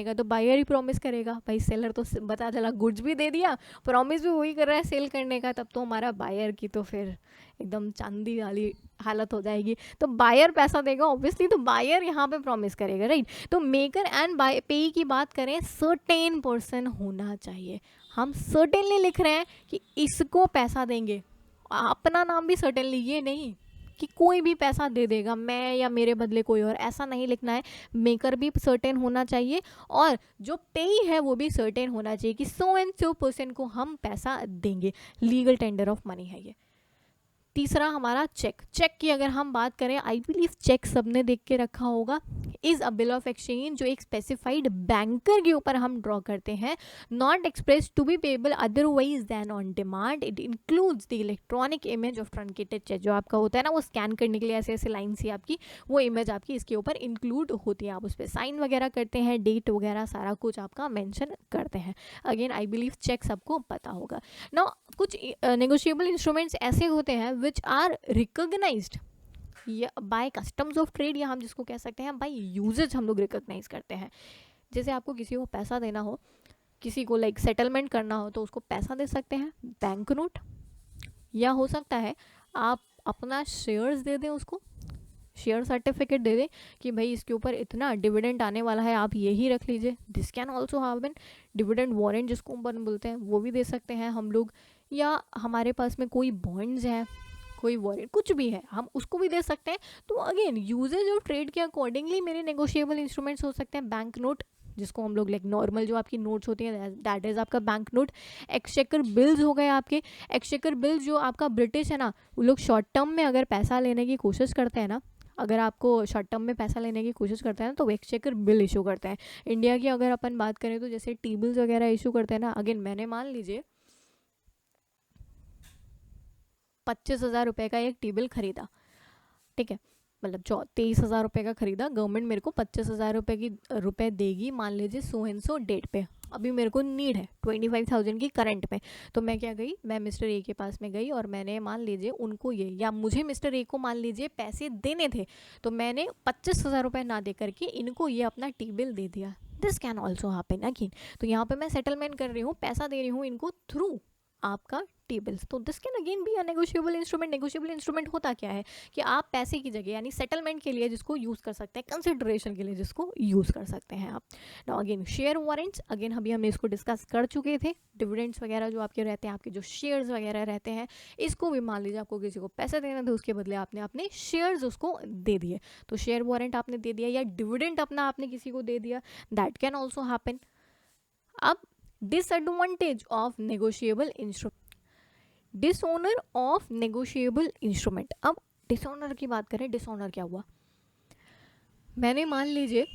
का, तो बायर ही प्रॉमिस करेगा। भाई सेलर तो बता चला गुड्स भी दे दिया, प्रॉमिस भी वही कर रहा है सेल करने का, तब तो हमारा बायर की तो फिर एकदम चांदी वाली हालत हो जाएगी। तो बायर पैसा देगा ऑब्वियसली, तो बायर यहाँ पे प्रॉमिस करेगा, राइट। तो मेकर एंड पे की बात करें, सर्टेन पर्सन होना चाहिए। हम सर्टेनली लिख रहे हैं कि इसको पैसा देंगे, अपना नाम भी सर्टेनली, ये नहीं कि कोई भी पैसा दे देगा, मैं या मेरे बदले कोई और, ऐसा नहीं लिखना है। मेकर भी सर्टेन होना चाहिए, और जो पेई है वो भी सर्टेन होना चाहिए कि सो एंड सो पर्सन को हम पैसा देंगे। लीगल टेंडर ऑफ मनी है ये। तीसरा हमारा चेक की अगर हम बात करें, आई बिलीव चेक सबने देख के रखा होगा, is a bill of exchange जो एक स्पेसिफाइड बैंकर के ऊपर हम ड्रॉ करते हैं, not express to be payable otherwise than on demand. It includes the electronic image of truncated cheque, जो आपका होता है ना वो स्कैन करने के लिए ऐसे ऐसे लाइन सी आपकी वो इमेज आपकी इसके ऊपर इंक्लूड होती है, आप उस पर साइन वगैरह करते हैं, डेट वगैरह सारा कुछ आपका मेंशन करते हैं। अगेन आई बिलीव चेक सबको पता होगा ना। कुछ नेगोशिएबल इंस्ट्रूमेंट्स ऐसे होते हैं which are recognised by customs of trade, या हम जिसको कह सकते हैं बाय यूजेज हम लोग रिकॉग्नाइज करते हैं। जैसे आपको किसी को पैसा देना हो, किसी को लाइक सेटलमेंट करना हो, तो उसको पैसा दे सकते हैं, बैंक नोट, या हो सकता है आप अपना शेयर्स दे दें उसको, शेयर सर्टिफिकेट दे दे कि भाई इसके ऊपर इतना डिविडेंड आने वाला है, आप यही रख लीजिए। This can also happen. Dividend warrant जिसको अपन बोलते हैं वो भी दे सकते हैं हम लोग, या हमारे पास में कोई बॉन्ड्स है, कोई वारंट कुछ भी है, हम उसको भी दे सकते हैं। तो अगेन यूजेज और ट्रेड के अकॉर्डिंगली मेरे नेगोशिएबल इंस्ट्रूमेंट्स हो सकते हैं। बैंक नोट जिसको हम लोग लाइक नॉर्मल जो आपकी नोट्स होती हैं दैट इज़ आपका बैंक नोट। एक्सचेकर बिल्स हो गए आपके। एक्सचेकर बिल्स जो आपका ब्रिटिश है ना, वो लोग शॉर्ट टर्म में अगर पैसा लेने की कोशिश करते हैं ना, अगर आपको शॉर्ट टर्म में पैसा लेने की कोशिश करते हैं ना, तो वो एक्सचेकर बिल इशू करते हैं। इंडिया की अगर अपन बात करें तो जैसे टी बिल्स वगैरह इशू करते हैं ना, अगेन मैंने मान लीजिए 25,000 रुपये का एक टी बिल खरीदा, ठीक है, मतलब 23,000 रुपये का खरीदा, गवर्नमेंट मेरे को 25,000 रुपये देगी मान लीजिए सो एंड सो डेट पे। अभी मेरे को नीड है 25,000 की करंट में, तो मैं क्या गई, मैं मिस्टर ए के पास में गई और मैंने मान लीजिए उनको ये, या मुझे मिस्टर ए को मान लीजिए पैसे देने थे, तो मैंने 25,000 रुपये ना दे करके इनको ये अपना टी बिल दे दिया। This can also happen again. तो यहाँ पे मैं सेटलमेंट कर रही हूँ, पैसा दे रही हूँ इनको थ्रू आपका टी बिल्स। तो this can again be a negotiable instrument. Negotiable instrument होता क्या है कि आप पैसे की जगह यानी सेटलमेंट के लिए जिसको यूज़ कर सकते हैं, कंसिडरेशन के लिए जिसको यूज़ कर सकते हैं आप। Now again share warrants, again अभी हम इसको डिस्कस कर चुके थे। डिविडेंड्स वगैरह जो आपके रहते हैं, आपके जो शेयर्स वगैरह रहते हैं, इसको भी मान लीजिए आपको किसी को पैसे देने थे, उसके बदले आपने अपने शेयर्स उसको दे दिए, तो शेयर वारंट आपने दे दिया, या डिविडेंड अपना आपने किसी को दे दिया, दैट कैन ऑल्सो हैपन। अब disadvantage of negotiable instrument, dishonour of negotiable instrument. अब डिसऑनर की बात करें, डिसऑनर क्या हुआ, मैंने मान लीजिए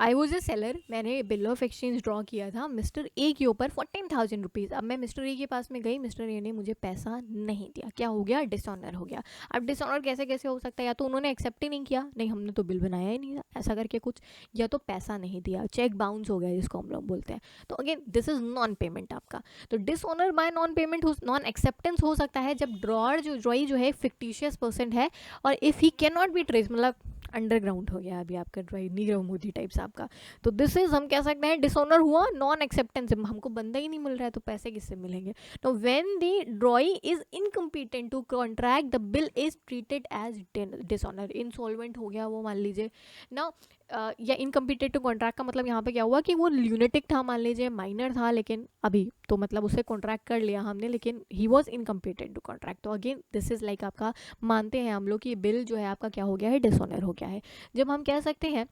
आई वॉज ए सेलर, मैंने बिल ऑफ एक्सचेंज ड्रॉ किया था मिस्टर ए के ऊपर 14,000 रुपीज़। अब मैं मिस्टर ए के पास में गई, मिस्टर ए ने मुझे पैसा नहीं दिया, क्या हो गया, डिसऑनर हो गया। अब डिसऑनर कैसे कैसे हो सकता है, या तो उन्होंने एक्सेप्ट ही नहीं किया, नहीं हमने तो बिल बनाया ही नहीं था ऐसा करके कुछ, या तो पैसा नहीं दिया, चेक बाउंस हो गया जिसको हम लोग बोलते हैं। तो again this is non payment आपका। तो dishonour bye non payment, non acceptance हो सकता है जब ड्रॉई जो है फिक्टिशियस पर्सन है, और if he can not B trace, मतलब अंडरग्राउंड हो गया अभी आपका ड्रॉई, नीरव मोदी टाइप्स आपका। तो दिस इज हम कह सकते हैं डिसऑनर हुआ, नॉन एक्सेप्टेंस, हमको बंदा ही नहीं मिल रहा है तो पैसे किससे मिलेंगे। तो when the drawee is incompetent to contract the bill is treated as dishonour. Insolvent हो गया वो मान लीजिए ना, या इनकम्पिटेंट टू कॉन्ट्रैक्ट का मतलब यहाँ पे क्या हुआ कि वो ल्यूनेटिक था मान लीजिए, माइनर था, लेकिन अभी तो मतलब उससे कॉन्ट्रैक्ट कर लिया हमने, लेकिन he was incompetent to contract. तो अगेन दिस इज लाइक आपका मानते हैं हम लोग कि बिल जो है आपका क्या हो गया है, डिसऑनर हो गया है। जब हम कह सकते हैं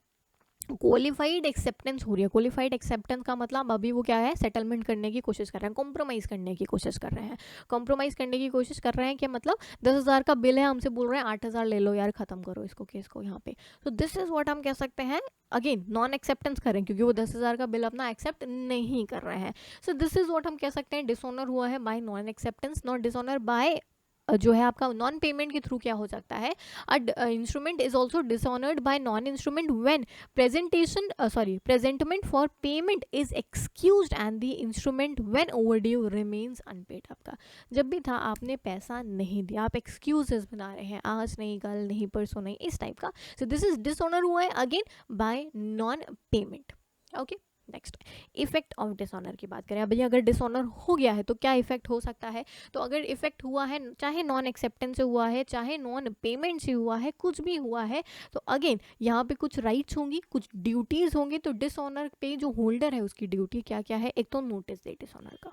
क्वालिफाइड एक्सेप्टेंस हो रही है, क्वालिफाइड एक्सेप्टेंस का मतलब अभी वो क्या है, सेटलमेंट करने की कोशिश कर रहे हैं, कॉम्प्रोमाइज़ करने की कोशिश कर रहे हैं, कॉम्प्रोमाइज़ करने की कोशिश कर रहे हैं कि मतलब 10,000 का बिल है, हमसे बोल रहे हैं 8,000 ले लो यार, ख़त्म करो इसको केस को यहाँ पे। तो दिस इज़ व्हाट हम कह सकते हैं, अगेन नॉन एक्सेप्टेंस करें क्योंकि वो 10,000 का बिल अपना एक्सेप्ट नहीं कर रहे हैं। सो दिस इज़ व्हाट हम कह सकते हैं डिसऑनर हुआ है bye non acceptance, not dishonour bye जो है आपका नॉन पेमेंट के थ्रू क्या हो सकता है, instrument is also dishonoured by non instrument when presentment for payment is excused and the instrument when overdue remains unpaid. आपका जब भी था आपने पैसा नहीं दिया, आप एक्सक्यूजेस बना रहे हैं, आज नहीं, कल नहीं, परसों नहीं, इस टाइप का। सो दिस इज डिसऑनर हुआ है again bye non payment. Okay, next effect of dishonour की बात करें। अभी अगर डिसऑनर हो गया है तो क्या इफेक्ट हो सकता है, तो अगर इफेक्ट हुआ है चाहे नॉन एक्सेप्टेंस से हुआ है, चाहे नॉन पेमेंट से हुआ है, कुछ भी हुआ है, तो अगेन यहाँ पे कुछ राइट्स होंगी, कुछ ड्यूटीज़ होंगी। तो डिसऑनर पे जो होल्डर है उसकी ड्यूटी क्या क्या है, एक तो नोटिस दे डिसऑनर का,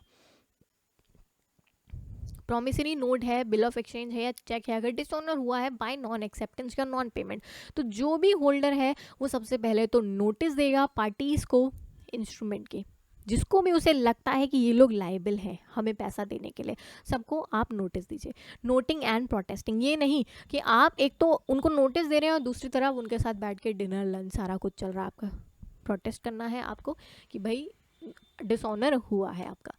प्रॉमिसरी नोट है, बिल ऑफ एक्सचेंज है या चेक है, अगर डिसऑनर हुआ है बाय नॉन एक्सेप्टेंस या नॉन पेमेंट, तो जो भी होल्डर है वो सबसे पहले तो नोटिस देगा पार्टीज को, इंस्ट्रूमेंट के, जिसको भी उसे लगता है कि ये लोग लायबल हैं हमें पैसा देने के लिए, सबको आप नोटिस दीजिए। नोटिंग एंड प्रोटेस्टिंग, ये नहीं कि आप एक तो उनको नोटिस दे रहे हैं और दूसरी तरफ उनके साथ बैठ के डिनर लंच सारा कुछ चल रहा है, आपका प्रोटेस्ट करना है आपको कि भाई डिसऑनर हुआ है आपका।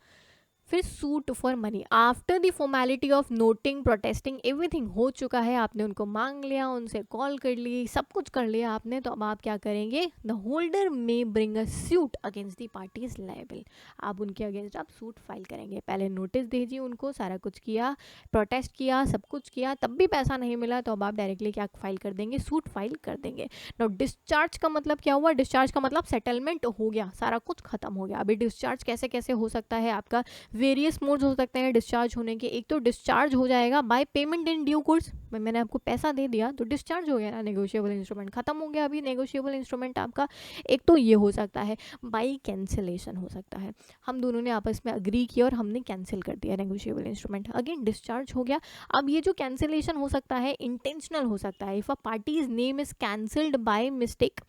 फिर suit for money, after the formality of noting, protesting, everything हो चुका है, आपने उनको मांग लिया, उनसे कॉल कर ली, सब कुछ कर लिया आपने, तो अब आप क्या करेंगे, द होल्डर में bring a suit against the party is liable. आप उनके अगेंस्ट आप सूट फाइल करेंगे। पहले नोटिस दीजिए उनको, सारा कुछ किया, प्रोटेस्ट किया, सब कुछ किया, तब भी पैसा नहीं मिला, तो अब आप डायरेक्टली क्या फाइल कर देंगे, सूट फाइल कर देंगे। नाउ डिस्चार्ज का मतलब क्या हुआ, डिस्चार्ज का मतलब सेटलमेंट हो गया, सारा कुछ खत्म हो गया। अभी डिस्चार्ज कैसे कैसे हो सकता है आपका, वेरियस मोड्स हो सकते हैं डिस्चार्ज होने के। एक तो डिस्चार्ज हो जाएगा by payment in due course, मैंने आपको पैसा दे दिया तो डिस्चार्ज हो गया ना, नेगोशिएबल इंस्ट्रूमेंट खत्म हो गया अभी नेगोशिएबल इंस्ट्रूमेंट आपका। एक तो ये हो सकता है, बाई कैंसिलेशन हो सकता है, हम दोनों ने आपस में अग्री किया और हमने कैंसिल कर दिया नेगोशिएबल इंस्ट्रूमेंट, अगेन डिस्चार्ज हो गया। अब ये जो कैंसिलेशन हो सकता है इंटेंशनल हो सकता है, if a parties name is cancelled by mistake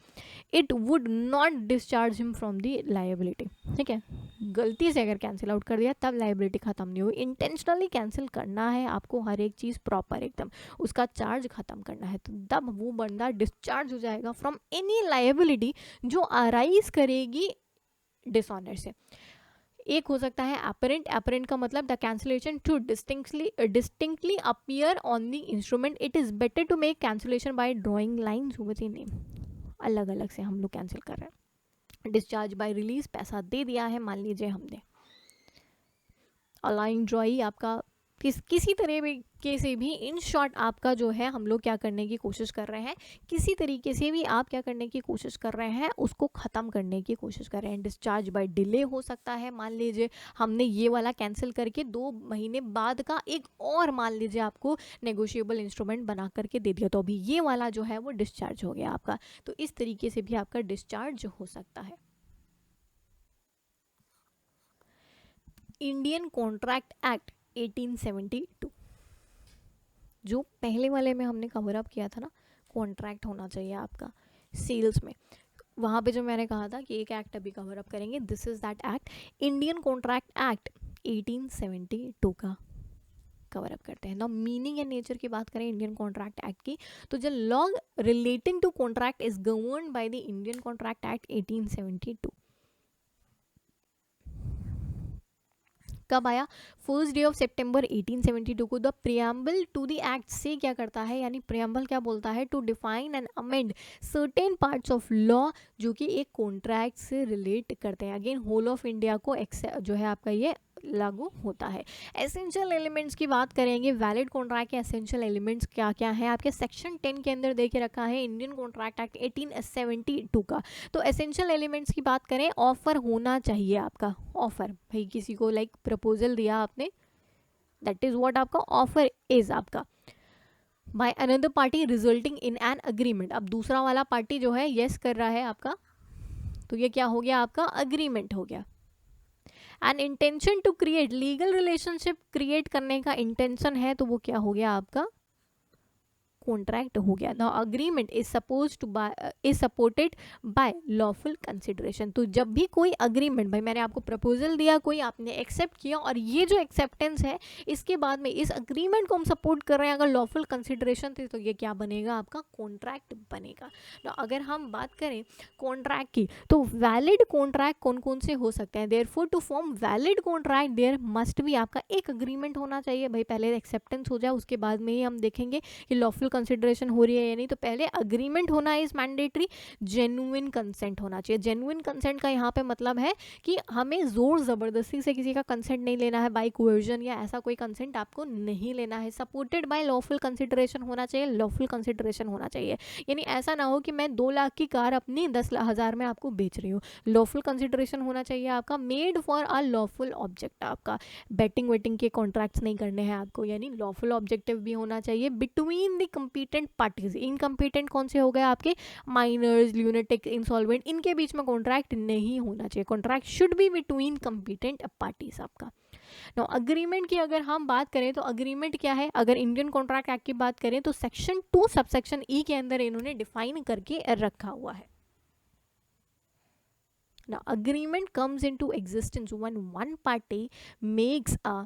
it would not discharge him from the liability. ठीक है, गलती से अगर कैंसिल आउट कर दिया तब लायबिलिटी खत्म नहीं हुई, इंटेंशनली कैंसिल करना है आपको हर एक चीज़ प्रॉपर एकदम, उसका चार्ज खत्म करना है, तो तब वो बंदा डिस्चार्ज हो जाएगा फ्रॉम एनी लायबिलिटी जो अराइज करेगी डिसऑनर से। एक हो सकता है अपरेंट, अपरेंट का मतलब the cancellation to distinctly appear on the instrument, it is better to make cancellation by drawing lines with the name. अलग अलग से हम लोग कैंसिल कर रहे हैं। डिस्चार्ज बाय रिलीज, पैसा दे दिया है मान लीजिए हमने, अलाइंग ड्रॉई आपका किसी तरह के से भी, इन शॉर्ट आपका जो है हम लोग क्या करने की कोशिश कर रहे हैं, किसी तरीके से भी आप क्या करने की कोशिश कर रहे हैं, उसको ख़त्म करने की कोशिश कर रहे हैं। डिस्चार्ज बाय डिले हो सकता है, मान लीजिए हमने ये वाला कैंसिल करके 2 महीने बाद का एक और मान लीजिए आपको नेगोशिएबल इंस्ट्रूमेंट बना करके दे दिया, तो अभी ये वाला जो है वो डिस्चार्ज हो गया आपका। तो इस तरीके से भी आपका डिस्चार्ज हो सकता है। इंडियन कॉन्ट्रैक्ट एक्ट 1872, जो पहले वाले में हमने कवर अप किया था ना, कॉन्ट्रैक्ट होना चाहिए आपका सेल्स में, वहाँ पे जो मैंने कहा था कि एक एक्ट अभी कवर अप करेंगे, this is that act, Indian contract act 1872 का कवर अप करते हैं ना। मीनिंग एंड नेचर की बात करें इंडियन कॉन्ट्रैक्ट एक्ट की, तो जो law relating to contract is governed by the Indian contract act 1872। कब आया? फर्स्ट डे ऑफ सितंबर 1872 को। The preamble to the act से क्या करता है, यानी प्रियम्बल क्या बोलता है, to define and amend certain parts of law जो कि एक कॉन्ट्रैक्ट से रिलेट करते हैं। अगेन होल ऑफ इंडिया को जो है आपका ये लागू होता है। एसेंशियल एलिमेंट्स की बात करेंगे, वैलिड कॉन्ट्रैक्ट के एसेंशियल एलिमेंट्स क्या क्या है, आपके सेक्शन 10 के अंदर देखे रखा है इंडियन कॉन्ट्रैक्ट एक्ट 1872 का। तो एसेंशियल एलिमेंट्स की बात करें, ऑफर होना चाहिए आपका, ऑफर, भाई किसी को लाइक प्रपोजल दिया आपने, दैट इज व्हाट आपका ऑफर इज आपका, by another party resulting in an agreement. अब दूसरा वाला पार्टी जो है यस कर रहा है आपका, तो ये क्या हो गया आपका, अग्रीमेंट हो गया। And intention to create, legal relationship create करने का इंटेंशन है, तो वो क्या हो गया आपका, कॉन्ट्रैक्ट हो गया। The agreement is supported by lawful consideration. तो जब भी कोई अग्रीमेंट, भाई मैंने आपको प्रपोजल दिया, कोई आपने एक्सेप्ट किया, और ये जो एक्सेप्टेंस है इसके बाद में इस अग्रीमेंट को हम सपोर्ट कर रहे हैं, अगर लॉफुल कंसिडरेशन थे तो ये क्या बनेगा आपका, कॉन्ट्रैक्ट बनेगा। तो अगर हम बात करें कॉन्ट्रैक्ट की, तो वैलिड कॉन्ट्रैक्ट कौन कौन से हो सकते हैं, therefore to form valid contract there must भी आपका एक अग्रीमेंट होना चाहिए। भाई पहले एक्सेप्टेंस हो जाए, उसके बाद में ही हम देखेंगे कि लॉफुल कंसिडरेशन हो रही है या नहीं, तो पहले अग्रीमेंट होना इज मैंडेटरी। जेन्युइन कंसेंट होना चाहिए। जेन्युइन कंसेंट का यहाँ पे मतलब है कि हमें जोर जबरदस्ती से किसी का कंसेंट नहीं लेना है, बाय कोएर्जन या ऐसा कोई कंसेंट आपको नहीं लेना है। सपोर्टेड बाय लॉफुल कंसिडरेशन होना चाहिए, लॉफुल कंसिडरेशन होना चाहिए, यानी ऐसा ना हो कि मैं 2 लाख की कार अपनी 10,000 में आपको बेच रही हूँ। लॉफुल कंसिडरेशन होना चाहिए आपका, made for a lawful object, आपका बेटिंग वेटिंग के कॉन्ट्रैक्ट्स नहीं करने हैं आपको, यानी लॉफुल ऑब्जेक्टिव भी होना चाहिए। बिटवीन द कंपीटेंट पार्टीज, इनकम्पीटेंट कौन से हो गए आपके, माइनर्स, ल्यूनेटिक, इंसॉल्वेंट, इनके बीच में कॉन्ट्रैक्ट नहीं होना चाहिए। Contract should be between competent parties आपका। नो अग्रीमेंट की अगर हम बात करें तो अग्रीमेंट क्या है, अगर इंडियन कॉन्ट्रैक्ट एक्ट की बात करें तो सेक्शन 2 सबसेक्शन ई के अंदर इन्होंने डिफाइन करके रखा हुआ है। Now agreement comes into existence when one party makes a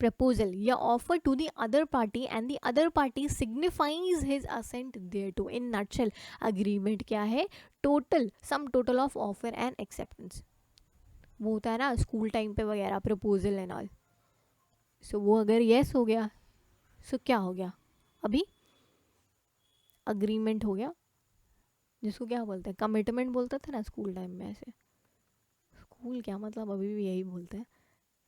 proposal या offer to the other party and the other party signifies his assent thereto. In nutshell agreement क्या है, total sum total of offer and acceptance। वो होता है ना स्कूल टाइम पे वगैरह प्रपोजल एंड ऑल, सो वो अगर यस हो गया सो क्या हो गया, अभी अग्रीमेंट हो गया, जिसको क्या बोलते हैं, कमिटमेंट बोलते थे ना स्कूल टाइम में, ऐसे स्कूल क्या मतलब अभी भी यही बोलते हैं,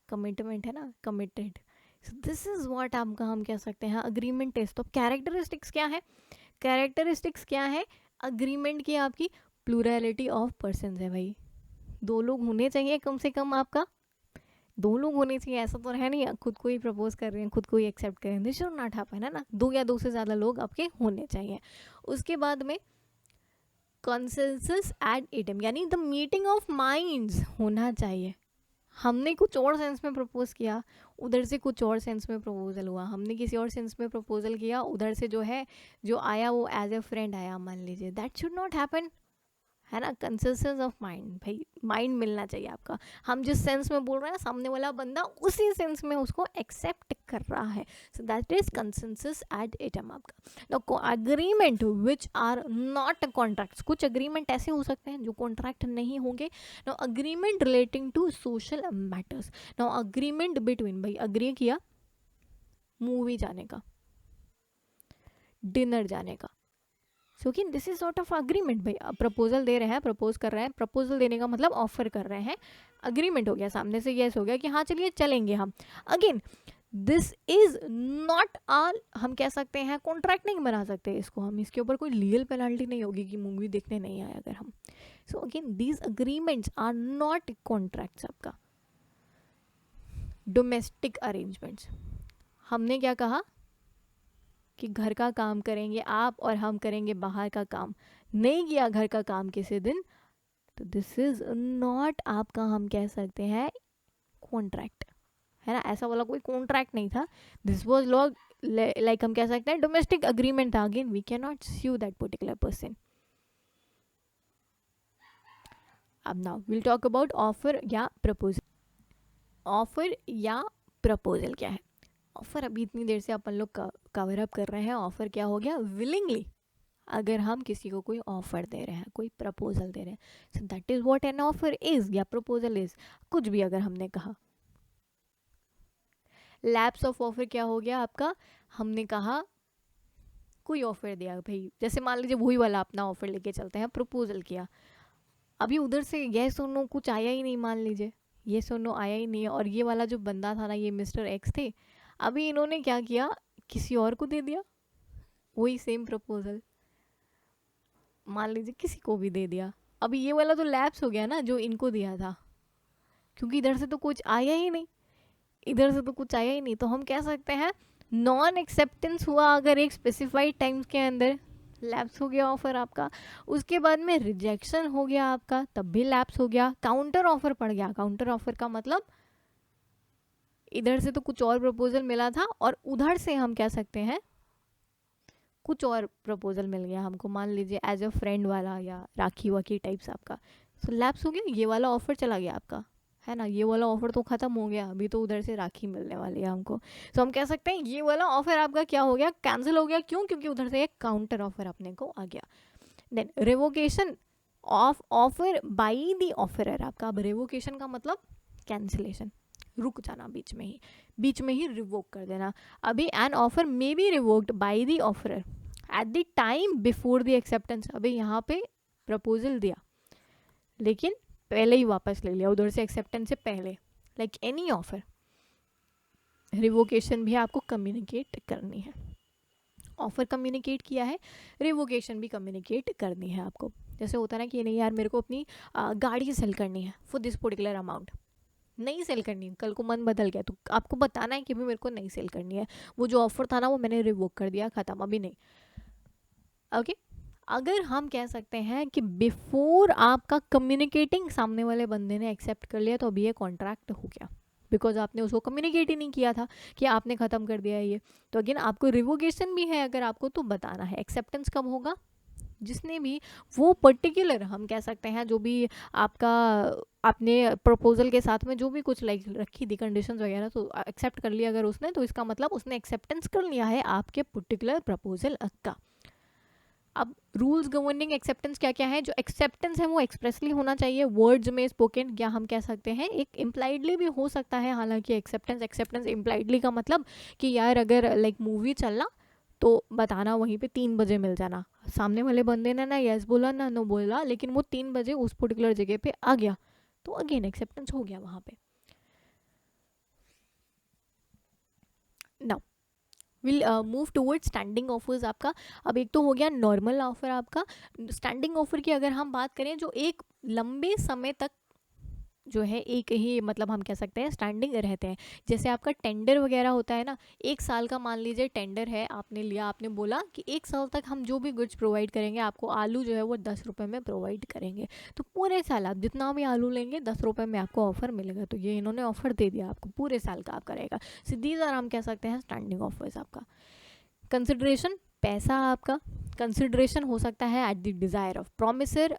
कमिटमेंट है ना, committed. So this is what आपका हम कह सकते हैं अग्रीमेंट टेस्ट। तो कैरेक्टरिस्टिक्स क्या है, कैरेक्टरिस्टिक्स क्या है अग्रीमेंट की, आपकी प्लूरलिटी ऑफ पर्सन है भाई, 2 लोग होने चाहिए कम से कम आपका, दो लोग होने चाहिए, ऐसा तो है नहीं खुद को ही प्रपोज कर रहे हैं खुद को ही एक्सेप्ट कर रहे हैं, दिस शुड नॉट हैपन, है ना। दो या दो से ज़्यादा लोग आपके होने चाहिए। उसके बाद में कंसेंसस एट इटम, यानी द मीटिंग ऑफ माइंड्स होना चाहिए। हमने कुछ और सेंस में प्रपोज किया, उधर से कुछ और सेंस में प्रपोजल हुआ, हमने किसी और सेंस में प्रपोजल किया, उधर से जो है जो आया वो एज ए फ्रेंड आया मान लीजिए, दैट शुड नॉट हैपन, है ना। कंसेंसस ऑफ माइंड, भाई माइंड मिलना चाहिए आपका। हम जिस सेंस में बोल रहे हैं सामने वाला बंदा उसी सेंस में उसको एक्सेप्ट कर रहा है, so that is consensus ad idem आपका। Now agreement which are not contracts, कुछ अग्रीमेंट ऐसे हो सकते हैं जो कॉन्ट्रैक्ट नहीं होंगे। Now agreement relating to social matters, now agreement between, भाई अग्री किया मूवी जाने का, डिनर जाने का, सो कि this is sort of agreement. भाई प्रपोजल दे रहे हैं, प्रपोज कर रहे हैं, प्रपोजल देने का मतलब ऑफर कर रहे हैं, अग्रीमेंट हो गया, सामने से यस हो गया कि हाँ चलिए चलेंगे हम। अगेन दिस इज नॉट आल, हम कह सकते हैं कॉन्ट्रैक्ट नहीं बना सकते इसको हम, इसके ऊपर कोई लीगल पेनल्टी नहीं होगी कि मूवी देखने नहीं आए अगर हम। So again these agreements are not contracts आपका। डोमेस्टिक अरेंजमेंट्स, हमने क्या कहा कि घर का काम करेंगे आप और हम करेंगे बाहर का काम, नहीं किया घर का काम किसी दिन, तो दिस इज नॉट आपका, हम कह सकते हैं कॉन्ट्रैक्ट, है ना। ऐसा वाला कोई कॉन्ट्रैक्ट नहीं था, दिस वाज लॉ, लाइक हम कह सकते हैं डोमेस्टिक अग्रीमेंट था। Again we can not sue that particular person. अब now will talk about offer या प्रपोजल। ऑफर या प्रपोजल क्या है? ऑफर अभी इतनी देर से अपन लोग कवर अप कर रहे हैं, ऑफर क्या हो गया? विलिंगली अगर हम किसी को कोई ऑफर दे रहे हैं, कोई प्रपोजल दे रहे हैं, सो that is what an offer is या प्रपोजल इज, कुछ भी अगर हमने कहा। लैप्स ऑफ ऑफर क्या हो गया आपका? हमने कहा कोई ऑफर दिया, भाई जैसे मान लीजिए वही वाला अपना ऑफर लेके चलते हैं, प्रपोजल किया, अभी उधर से येस और नो कुछ आया ही नहीं, मान लीजिए येस और नो आया ही नहीं है, और ये वाला जो बंदा था ना, ये मिस्टर एक्स थे, अभी इन्होंने क्या किया, किसी और को दे दिया वही सेम प्रपोजल, मान लीजिए किसी को भी दे दिया। अभी ये वाला तो लैप्स हो गया ना जो इनको दिया था, क्योंकि इधर से तो कुछ आया ही नहीं, इधर से तो कुछ आया ही नहीं, तो हम कह सकते हैं नॉन एक्सेप्टेंस हुआ अगर एक स्पेसिफाइड टाइम्स के अंदर, लैप्स हो गया ऑफर आपका। उसके बाद में रिजेक्शन हो गया आपका, तब भी लैप्स हो गया। काउंटर ऑफर पड़ गया, काउंटर ऑफर का मतलब इधर से तो कुछ और प्रपोजल मिला था और उधर से हम कह सकते हैं कुछ और प्रपोजल मिल गया हमको, मान लीजिए एज अ फ्रेंड वाला या राखी वाकी टाइप्स आपका, सो लैप्स हो गया, ये वाला ऑफर चला गया आपका, है ना। ये वाला ऑफर तो खत्म हो गया, अभी तो उधर से राखी मिलने वाली है हमको, सो हम कह सकते हैं ये वाला ऑफर आपका क्या हो गया, कैंसिल हो गया। क्यों? क्योंकि उधर से एक काउंटर ऑफर अपने को आ गया। Then revocation of offer by the offerer आपका। अब रिवोकेशन का मतलब कैंसिलेशन, रुक जाना बीच में ही रिवोक कर देना। अभी an offer may be revoked by the offeror eight the time before the acceptance. अभी यहाँ पे प्रपोजल दिया लेकिन पहले ही वापस ले लिया उधर से, एक्सेप्टेंस से पहले, लाइक एनी ऑफर। रिवोकेशन भी आपको कम्युनिकेट करनी है, ऑफर कम्युनिकेट किया है, रिवोकेशन भी कम्युनिकेट करनी है आपको। जैसे होता है ना कि नहीं यार मेरे को अपनी गाड़ी सेल करनी है फॉर दिस पर्टिकुलर अमाउंट, नहीं सेल करनी, कल को मन बदल गया तो आपको बताना है कि भी मेरे को नहीं सेल करनी है, वो जो ऑफर था ना वो मैंने रिवोक कर दिया, खत्म, अभी नहीं। ओके अगर हम कह सकते हैं कि बिफोर आपका कम्युनिकेटिंग सामने वाले बंदे ने एक्सेप्ट कर लिया, तो अभी ये कॉन्ट्रैक्ट हो गया, बिकॉज आपने उसको कम्युनिकेट ही नहीं किया था कि आपने ख़त्म कर दिया है ये। तो अगेन आपको रिवोकेशन भी है अगर आपको, तो बताना है। एक्सेप्टेंस कब होगा? जिसने भी वो पर्टिकुलर, हम कह सकते हैं जो भी आपका आपने प्रपोजल के साथ में जो भी कुछ लाइक रखी थी कंडीशंस वगैरह, तो एक्सेप्ट कर लिया अगर उसने, तो इसका मतलब उसने एक्सेप्टेंस कर लिया है आपके पर्टिकुलर प्रपोजल का। अब रूल्स गवर्निंग एक्सेप्टेंस क्या क्या है? जो एक्सेप्टेंस है वो एक्सप्रेसली होना चाहिए, वर्ड्स में स्पोकन, या हम कह सकते हैं एक इम्प्लाइडली भी हो सकता है। हालांकि एक्सेप्टेंस इम्प्लाइडली का मतलब कि यार अगर लाइक मूवी चलना तो बताना वहीं पे 3 बजे मिल जाना, सामने वाले बंदे ने ना यस बोला ना नो बोला, लेकिन वो 3 बजे उस पर्टिकुलर जगह पे आ गया, तो अगेन एक्सेप्टेंस हो गया वहाँ पे। Now will move toward standing offers आपका। अब एक तो हो गया नॉर्मल ऑफर आपका। स्टैंडिंग ऑफर की अगर हम बात करें, जो एक लंबे समय तक जो है एक ही मतलब हम कह सकते हैं स्टैंडिंग रहते हैं। जैसे आपका टेंडर वगैरह होता है ना, 1 साल का मान लीजिए टेंडर है, आपने लिया, आपने बोला कि 1 साल तक हम जो भी गुड्स प्रोवाइड करेंगे आपको, आलू जो है वो 10 रुपये में प्रोवाइड करेंगे। तो पूरे साल आप जितना भी आलू लेंगे 10 रुपये में आपको ऑफर मिलेगा। तो ये इन्होंने ऑफर दे दिया आपको, पूरे साल का आपका रहेगा। सीधी सा हम कह सकते हैं स्टैंडिंग ऑफर्स आपका। कंसिडरेशन, पैसा आपका। कंसिडरेशन हो सकता है at the desire of promisor.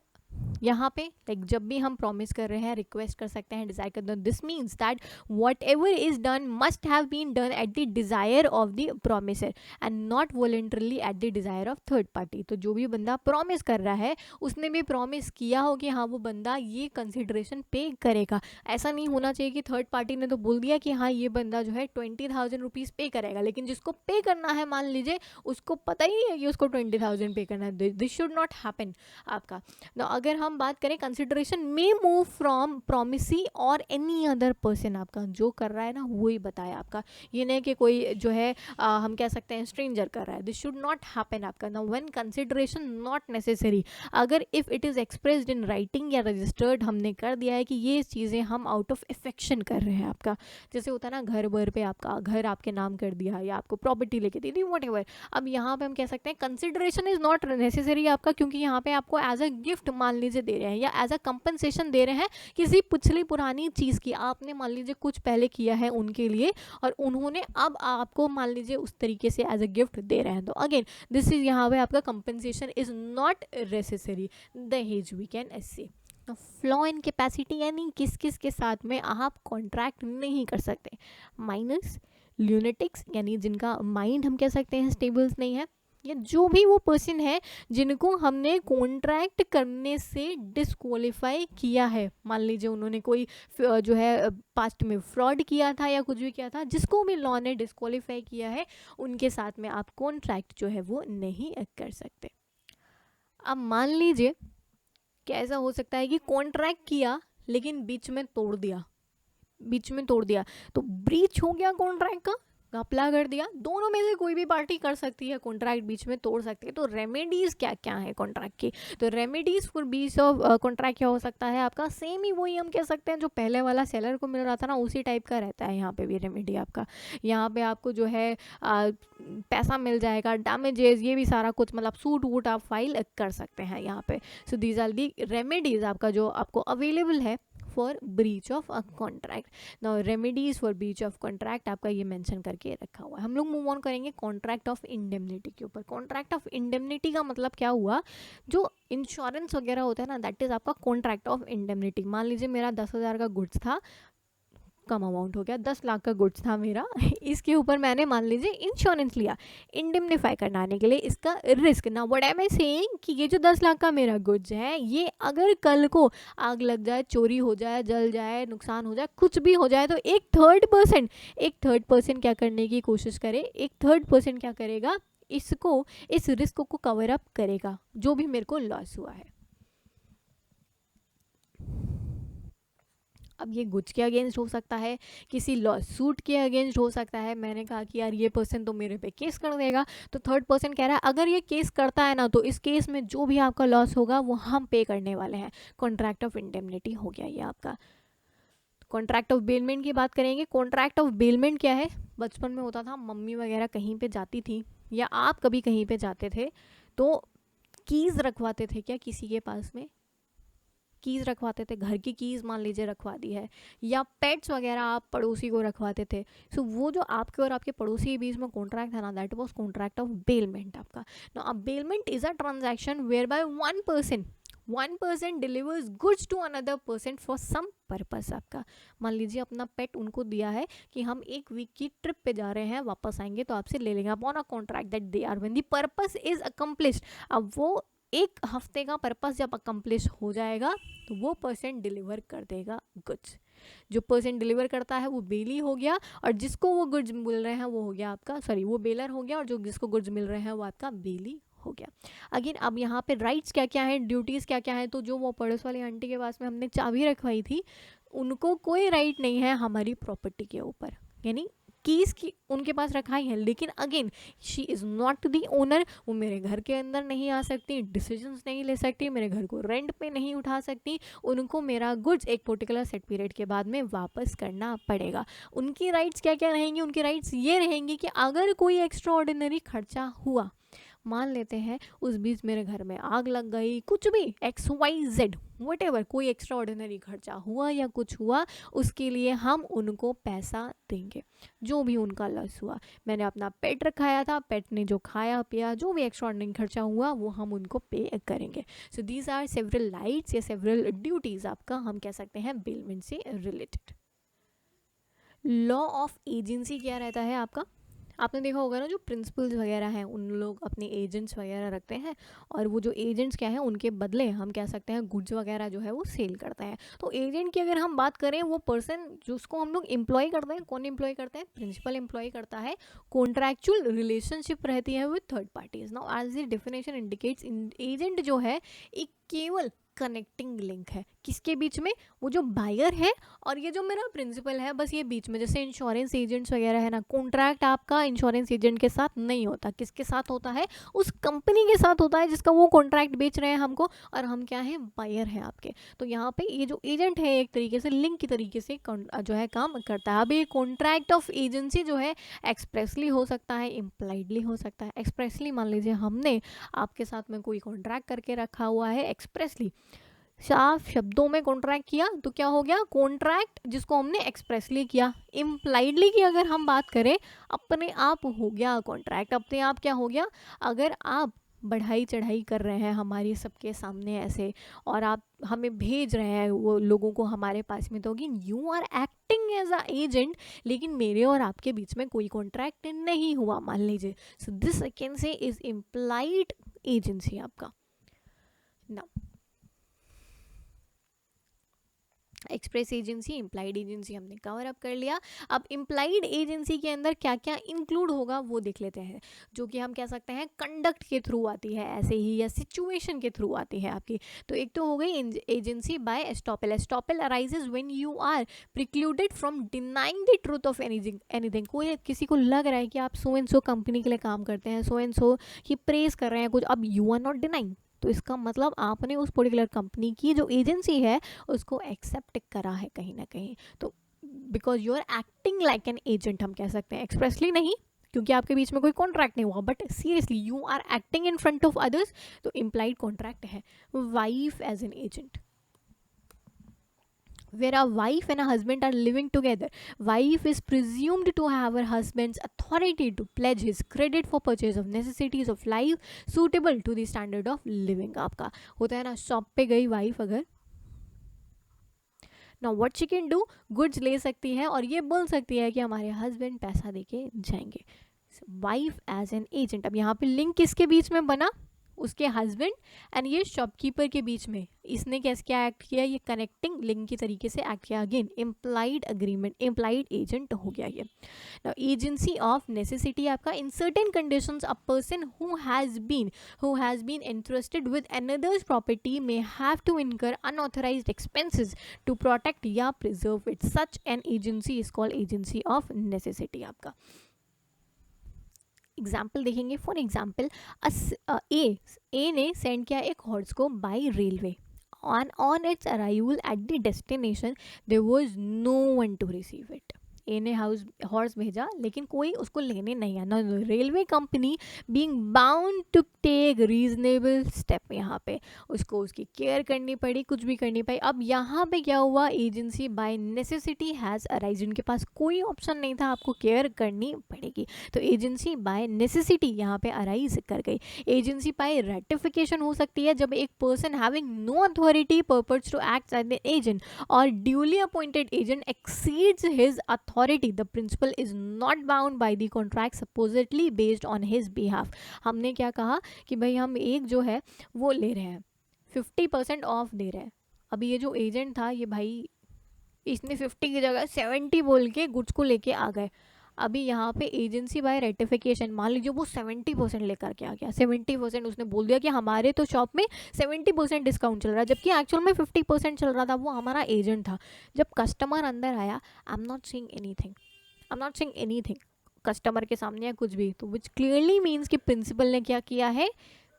यहाँ पे लाइक जब भी हम प्रॉमिस कर रहे हैं, रिक्वेस्ट कर सकते हैं, डिजायर कर दो, this means that whatever is done must have been done at the desire of the promisor and not voluntarily at the desire of third party. तो जो भी बंदा प्रॉमिस कर रहा है उसने भी प्रॉमिस किया हो कि हाँ वो बंदा ये कंसिडरेशन पे करेगा। ऐसा नहीं होना चाहिए कि थर्ड पार्टी ने तो बोल दिया कि हाँ ये बंदा जो है 20,000 रुपीज़ पे करेगा, लेकिन जिसको पे करना है मान लीजिए उसको पता ही नहीं है कि उसको 20,000 पे करना है। दिस शुड नॉट हैपन आपका। अगर हम बात करें, consideration may move from promisee और एनी अदर पर्सन। आपका जो कर रहा है ना वही बताया आपका, ये नहीं कि कोई जो है हम कह सकते हैं स्ट्रेंजर कर रहा है। दिस शुड नॉट हैपन आपका। Now when consideration not necessary, अगर if it is expressed in writing या रजिस्टर्ड, हमने कर दिया है कि ये चीज़ें हम आउट ऑफ अफेक्शन कर रहे हैं आपका। जैसे होता है ना घर बर पे आपका घर आपके नाम कर दिया या आपको प्रॉपर्टी लेके दी थी, वट एवर। अब यहाँ पे हम कह सकते हैं कंसिडरेशन इज नॉट नेसेसरी आपका, क्योंकि यहाँ पे आपको एज अ गिफ्ट मान लीजिए दे रहे हैं या एज अ कंपनसेशन दे रहे हैं किसी पिछली पुरानी चीज़ की। आपने मान लीजिए कुछ पहले किया है उनके लिए और उन्होंने अब आपको मान लीजिए उस तरीके से एज अ गिफ्ट दे रहे हैं। तो अगेन दिस इज यहाँ पे आपका कंपनसेशन इज नॉट नेसेसरी, दहेज we can say. Flaw in capacity यानी किस किस के साथ में आप कॉन्ट्रैक्ट नहीं कर सकते। माइनस, ल्यूनेटिक्स यानी जिनका माइंड हम कह सकते हैं स्टेबल्स नहीं है, या जो भी वो पर्सन है जिनको हमने कॉन्ट्रैक्ट करने से डिस्क्वालीफाई किया है। मान लीजिए उन्होंने कोई जो है पास्ट में फ्रॉड किया था या कुछ भी किया था, जिसको भी लॉ ने डिस्क्वालीफाई किया है, उनके साथ में आप कॉन्ट्रैक्ट जो है वो नहीं कर सकते। अब मान लीजिए कैसा हो सकता है कि कॉन्ट्रैक्ट किया लेकिन बीच में तोड़ दिया, बीच में तोड़ दिया तो ब्रीच हो गया कॉन्ट्रैक्ट का, घपला कर दिया। दोनों में से कोई भी पार्टी कर सकती है, कॉन्ट्रैक्ट बीच में तोड़ सकती है। तो रेमेडीज क्या क्या है कॉन्ट्रैक्ट की? तो remedies for beach of contract क्या हो सकता है आपका? सेम ही वही हम कह सकते हैं जो पहले वाला सेलर को मिल रहा था ना, उसी टाइप का रहता है यहाँ पे भी रेमेडी आपका। यहाँ पे आपको जो है पैसा मिल जाएगा, डैमेजेस, ये भी सारा कुछ, मतलब सूट वूट आप फाइल कर सकते हैं यहाँ पे। So these are the remedies आपका जो आपको अवेलेबल है for breach of a contract. Now remedies for breach of contract आपका ये मेंशन करके रखा हुआ है। हम लोग मूव ऑन करेंगे कॉन्ट्रैक्ट ऑफ इंडेमनिटी के ऊपर। कॉन्ट्रैक्ट ऑफ इंडेमनिटी का मतलब क्या हुआ? जो इंश्योरेंस वगैरह होता है ना, दैट इज आपका कॉन्ट्रैक्ट ऑफ इंडेमनिटी। मान लीजिए मेरा 10,000 का गुड्स था, कम अमाउंट हो गया, 10 लाख का गुड्स था मेरा इसके ऊपर मैंने मान लीजिए इंश्योरेंस लिया इंडेमनिफाई करने के लिए इसका रिस्क। ना व्हाट एम आई सेइंग कि ये जो 10 लाख का मेरा गुड्स है, ये अगर कल को आग लग जाए, चोरी हो जाए, जल जाए, नुकसान हो जाए, कुछ भी हो जाए, तो एक थर्ड पर्सन क्या करने की कोशिश करे, एक थर्ड पर्सन क्या करेगा, इसको, इस रिस्क को कवर अप करेगा जो भी मेरे को लॉस हुआ है। अब ये गुड्स के अगेंस्ट हो सकता है, किसी लॉ सूट के अगेंस्ट हो सकता है। मैंने कहा कि यार ये पर्सन तो मेरे पे केस कर देगा, तो थर्ड पर्सन कह रहा है अगर ये केस करता है ना तो इस केस में जो भी आपका लॉस होगा वो हम पे करने वाले हैं। कॉन्ट्रैक्ट ऑफ इंडेमनिटी हो गया ये आपका। कॉन्ट्रैक्ट ऑफ बेलमेंट की बात करेंगे। कॉन्ट्रैक्ट ऑफ बेलमेंट क्या है? बचपन में होता था, मम्मी वगैरह कहीं पे जाती थी या आप कभी कहीं पे जाते थे तो कीज़ रखवाते थे क्या किसी के पास में? कीज़ रखवाते थे, घर की कीज़ मान लीजिए रखवा दी है, या पेट्स वगैरह आप पड़ोसी को रखवाते थे। सो वो जो आपके और आपके पड़ोसी के बीच में कॉन्ट्रैक्ट है ना, that was contract of bailment आपका। Now a bailment is a transaction whereby one person delivers goods to another person for some purpose आपका। मान लीजिए अपना पेट उनको दिया है कि हम 1 वीक की ट्रिप पे जा रहे हैं, वापस आएंगे तो आपसे ले लेंगे, upon a contract that they are when the purpose is accomplished. अब वो 1 हफ्ते का पर्पस जब अकम्प्लिश हो जाएगा तो वो पर्सन डिलीवर कर देगा गुड्स। जो पर्सन डिलीवर करता है वो बेली हो गया, और जिसको वो गुड्स मिल रहे हैं वो हो गया आपका, सॉरी वो बेलर हो गया, और जो जिसको गुड्स मिल रहे हैं वो आपका बेली हो गया। अगेन अब यहाँ पे राइट्स क्या क्या है, ड्यूटीज़ क्या क्या है। तो जो वो पड़ोस वाली आंटी के पास में हमने चाबी रखवाई थी, उनको कोई राइट नहीं है हमारी प्रॉपर्टी के ऊपर, यानी कीज की उनके पास रखाई है, लेकिन again she is not the owner. वो मेरे घर के अंदर नहीं आ सकती, डिसीजंस नहीं ले सकती, मेरे घर को रेंट पे नहीं उठा सकती। उनको मेरा गुड्स एक पर्टिकुलर सेट पीरियड के बाद में वापस करना पड़ेगा। उनकी राइट्स क्या क्या रहेंगी? उनकी राइट्स ये रहेंगी कि अगर कोई एक्स्ट्रा ऑर्डिनरी खर्चा हुआ, मान लेते हैं उस बीच मेरे घर में आग लग गई, कुछ भी XYZ वट कोई एक्स्ट्रा ऑर्डिनरी खर्चा हुआ या कुछ हुआ, उसके लिए हम उनको पैसा देंगे। जो भी उनका लॉस हुआ, मैंने अपना पेट रखाया था, पेट ने जो खाया पिया, जो भी एक्स्ट्रा ऑर्डिनरी खर्चा हुआ वो हम उनको पे करेंगे। So these are several rights या सेवरल ड्यूटीज आपका हम कह सकते हैं बेलमेंट से रिलेटेड। लॉ ऑफ एजेंसी क्या रहता है आपका? आपने देखा होगा ना, जो प्रिंसिपल्स वगैरह हैं उन लोग अपने एजेंट्स वगैरह रखते हैं, और वो जो एजेंट्स क्या है उनके बदले हम कह सकते हैं गुड्स वगैरह जो है वो सेल करते हैं। तो एजेंट की अगर हम बात करें, वो पर्सन जिसको हम लोग एम्प्लॉय करते हैं, कौन एम्प्लॉय करते हैं? प्रिंसिपल एम्प्लॉय करता है। कॉन्ट्रैक्चुअल रिलेशनशिप रहती है with third parties. Now as the definition indicates, agent जो है एक केवल कनेक्टिंग लिंक है, किसके बीच में? वो जो बायर है और ये जो मेरा प्रिंसिपल है, बस ये बीच में। जैसे इंश्योरेंस एजेंट्स वगैरह है ना, कॉन्ट्रैक्ट आपका इंश्योरेंस एजेंट के साथ नहीं होता, किसके साथ होता है? उस कंपनी के साथ होता है जिसका वो कॉन्ट्रैक्ट बेच रहे हैं हमको, और हम क्या है? बायर हैं आपके। तो यहाँ पे ये जो एजेंट है एक तरीके से लिंक की तरीके से जो है काम करता है। अब ये कॉन्ट्रैक्ट ऑफ एजेंसी जो है एक्सप्रेसली हो सकता है, इम्प्लाइडली हो सकता है। एक्सप्रेसली मान लीजिए हमने आपके साथ में कोई कॉन्ट्रैक्ट करके रखा हुआ है, एक्सप्रेसली साफ शब्दों में कॉन्ट्रैक्ट किया, तो क्या हो गया? कॉन्ट्रैक्ट जिसको हमने एक्सप्रेसली किया। इम्प्लाइडली की अगर हम बात करें, अपने आप हो गया कॉन्ट्रैक्ट, अपने आप क्या हो गया? अगर आप बढ़ाई चढ़ाई कर रहे हैं हमारी सबके सामने ऐसे, और आप हमें भेज रहे हैं वो लोगों को हमारे पास में, तो you are acting as a agent, लेकिन मेरे और आपके बीच में कोई कॉन्ट्रैक्ट नहीं हुआ, मान लीजिए। So this I can say is implied agency आपका। Now express agency, implied agency हमने कवर अप कर लिया। अब इम्प्लाइड एजेंसी के अंदर क्या क्या इंक्लूड होगा वो देख लेते हैं, जो कि हम कह सकते हैं कंडक्ट के थ्रू आती है ऐसे ही, या सिचुएशन के थ्रू आती है आपकी। तो एक तो हो गई agency by estoppel. Estoppel arises when you are precluded from denying the truth of anything. कोई किसी को लग रहा है कि आप सो एंड सो कंपनी के लिए काम करते हैं, सो एंड सो की प्रेज कर रहे हैं कुछ, अब यू आर नॉट डिनाइंग, तो इसका मतलब आपने उस पर्टिकुलर कंपनी की जो एजेंसी है उसको एक्सेप्ट करा है कहीं ना कहीं। तो because you are acting like an agent, हम कह सकते हैं, एक्सप्रेसली नहीं क्योंकि आपके बीच में कोई कॉन्ट्रैक्ट नहीं हुआ, but seriously you are acting in front of others, तो इम्प्लाइड कॉन्ट्रैक्ट है। Wife as an agent, where a wife and a husband are living together, wife is presumed to have her husband's authority to pledge his credit for purchase of necessities of life suitable to the standard of living। आपका होता है ना, शॉप पे गई वाइफ अगर, ना what she can do, goods ले सकती है और ये बोल सकती है कि हमारे हस्बैंड पैसा देके जाएंगे। वाइफ एज एन एजेंट, अब यहाँ पे लिंक किसके बीच में बना? उसके हस्बैंड एंड ये शॉपकीपर के बीच में। इसने कैसे क्या एक्ट किया? ये कनेक्टिंग लिंक की तरीके से एक्ट किया। Again implied agreement, implied agent हो गया ये। नाउ एजेंसी ऑफ नेसेसिटी आपका, in certain conditions a person who has been entrusted with another's property may have to incur unauthorized expenses to protect या preserve it. Such an agency is called agency of necessity आपका। एग्जाम्पल देखेंगे। फॉर एग्जाम्पल ए ने सेंड किया एक हॉर्स को by railway, on its arrival at the destination there was no one to receive it. A ने हॉर्स भेजा लेकिन कोई उसको लेने नहीं आया। Railway company being bound to take reasonable step, यहाँ पे उसको उसकी केयर करनी पड़ी, कुछ भी करनी पड़ी। अब यहाँ पे क्या हुआ? Agency bye necessity has arise, उनके पास कोई ऑप्शन नहीं था, आपको केयर करनी पड़ेगी, तो एजेंसी बाय नेसेसिटी यहाँ पे अराइज कर गई। एजेंसी बाय रेटिफिकेशन हो सकती है जब एक person having no authority purpose to act as an agent और duly appointed agent exceeds his authority, the principal is not bound by the contract supposedly based on his behalf। हमने क्या कहा कि भाई हम एक जो है वो ले रहे हैं 50% ऑफ दे रहे हैं। अभी ये जो एजेंट था ये भाई इसने 50 की जगह 70 बोल के गुड्स को लेके आ गए। अभी यहाँ पे एजेंसी बाय रेटिफिकेशन, मान लीजिए वो 70% लेकर के आ गया, 70% उसने बोल दिया कि हमारे तो शॉप में 70% डिस्काउंट चल रहा है, जबकि एक्चुअल में 50% चल रहा था, वो हमारा एजेंट था। जब कस्टमर अंदर आया, I am not seeing anything, I am not saying anything customer के सामने या कुछ भी, तो विच क्लियरली मीन्स कि प्रिंसिपल ने क्या किया है,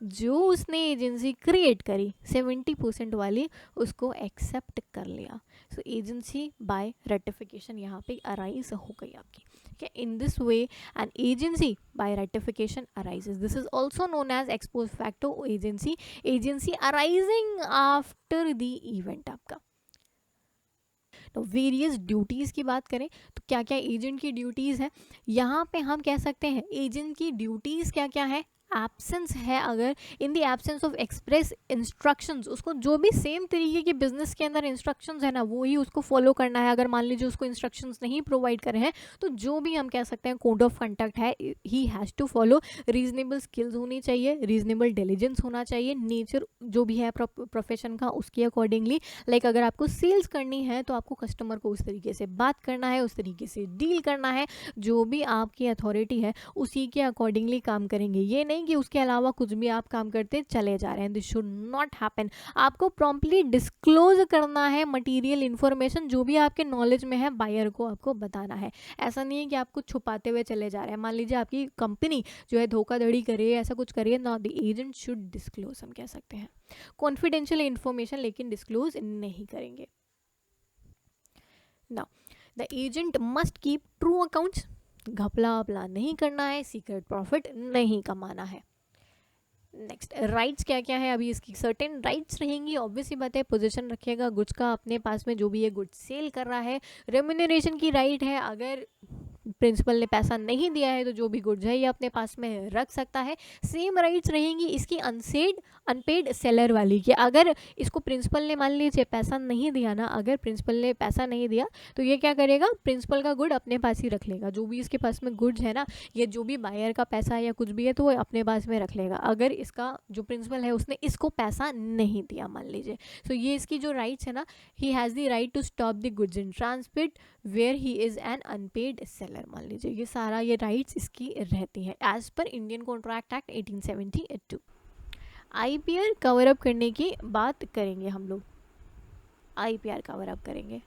जो उसने एजेंसी क्रिएट करी 70% वाली, उसको एक्सेप्ट कर लिया। सो एजेंसी बाय रेटिफिकेशन यहाँ पे अराइज हो गई आपकी। Okay, in this way an agency by ratification arises. This is also known as ex post facto agency, agency arising after the event आपका। तो वेरियस ड्यूटीज़ की बात करें तो क्या क्या एजेंट की ड्यूटीज़ है, यहाँ पे हम कह सकते हैं एजेंट की ड्यूटीज़ क्या क्या है। एब्सेंस है अगर, in the absence of express instructions, उसको जो भी सेम तरीके के बिजनेस के अंदर इंस्ट्रक्शंस है ना वो ही उसको फॉलो करना है। अगर मान लीजिए उसको इंस्ट्रक्शंस नहीं प्रोवाइड करे हैं तो जो भी हम कह सकते हैं कोड ऑफ कंडक्ट है, he has to follow. Reasonable skills होनी चाहिए, रीजनेबल डिलीजेंस होना चाहिए, नेचर जो भी है प्रोफेशन का उसके अकॉर्डिंगली। लाइक अगर आपको सेल्स करनी है तो आपको कस्टमर को उस तरीके से बात करना है, उस तरीके से डील करना है, जो भी आपकी अथॉरिटी है उसी के अकॉर्डिंगली काम करेंगे। ये नहीं कि उसके अलावा कुछ भी आप काम करते चले जा रहे हैं। This should not happen. आपको प्रॉम्प्टली डिस्क्लोज करना है मटेरियल इन्फॉर्मेशन, जो भी आपके नॉलेज में है बायर को आपको बताना है। ऐसा नहीं है कि आप कुछ छुपाते हुए चले जा रहे हैं। मान लीजिए आपकी कंपनी जो है धोखाधड़ी करे, ऐसा कुछ करिए, not the agent should disclose, हम कह सकते हैं कॉन्फिडेंशियल इन्फॉर्मेशन, लेकिन डिस्क्लोज नहीं करेंगे। Now the agent must keep true accounts, घपला वपला नहीं करना है, सीक्रेट प्रॉफिट नहीं कमाना है। नेक्स्ट राइट्स क्या क्या है, अभी इसकी सर्टेन राइट्स रहेंगी। ऑब्वियसली बात है, पोजीशन रखिएगा गुड्स का अपने पास में, जो भी ये गुड्स सेल कर रहा है। रेम्यूनरेशन की राइट है, अगर प्रिंसिपल ने पैसा नहीं दिया है तो जो भी गुड्स है ये अपने पास में रख सकता है। सेम राइट्स रहेंगी इसकी अनपेड सेलर वाली, कि अगर इसको प्रिंसिपल ने मान लीजिए पैसा नहीं दिया ना, अगर प्रिंसिपल ने पैसा नहीं दिया तो ये क्या करेगा, प्रिंसिपल का गुड अपने पास ही रख लेगा। जो भी इसके पास में गुड्स है ना, ये जो भी बायर का पैसा है या कुछ भी है तो वो अपने पास में रख लेगा, अगर इसका जो प्रिंसिपल है उसने इसको पैसा नहीं दिया मान लीजिए। सो ये इसकी जो राइट्स है ना, he has the right to stop the goods in transit where he is an unpaid seller, मान लीजिए। ये सारा ये राइट्स इसकी रहती हैं as per Indian contract act 1872। Cover cover अप करने की बात करेंगे हम लोग, आईपीआर कवर अप करेंगे।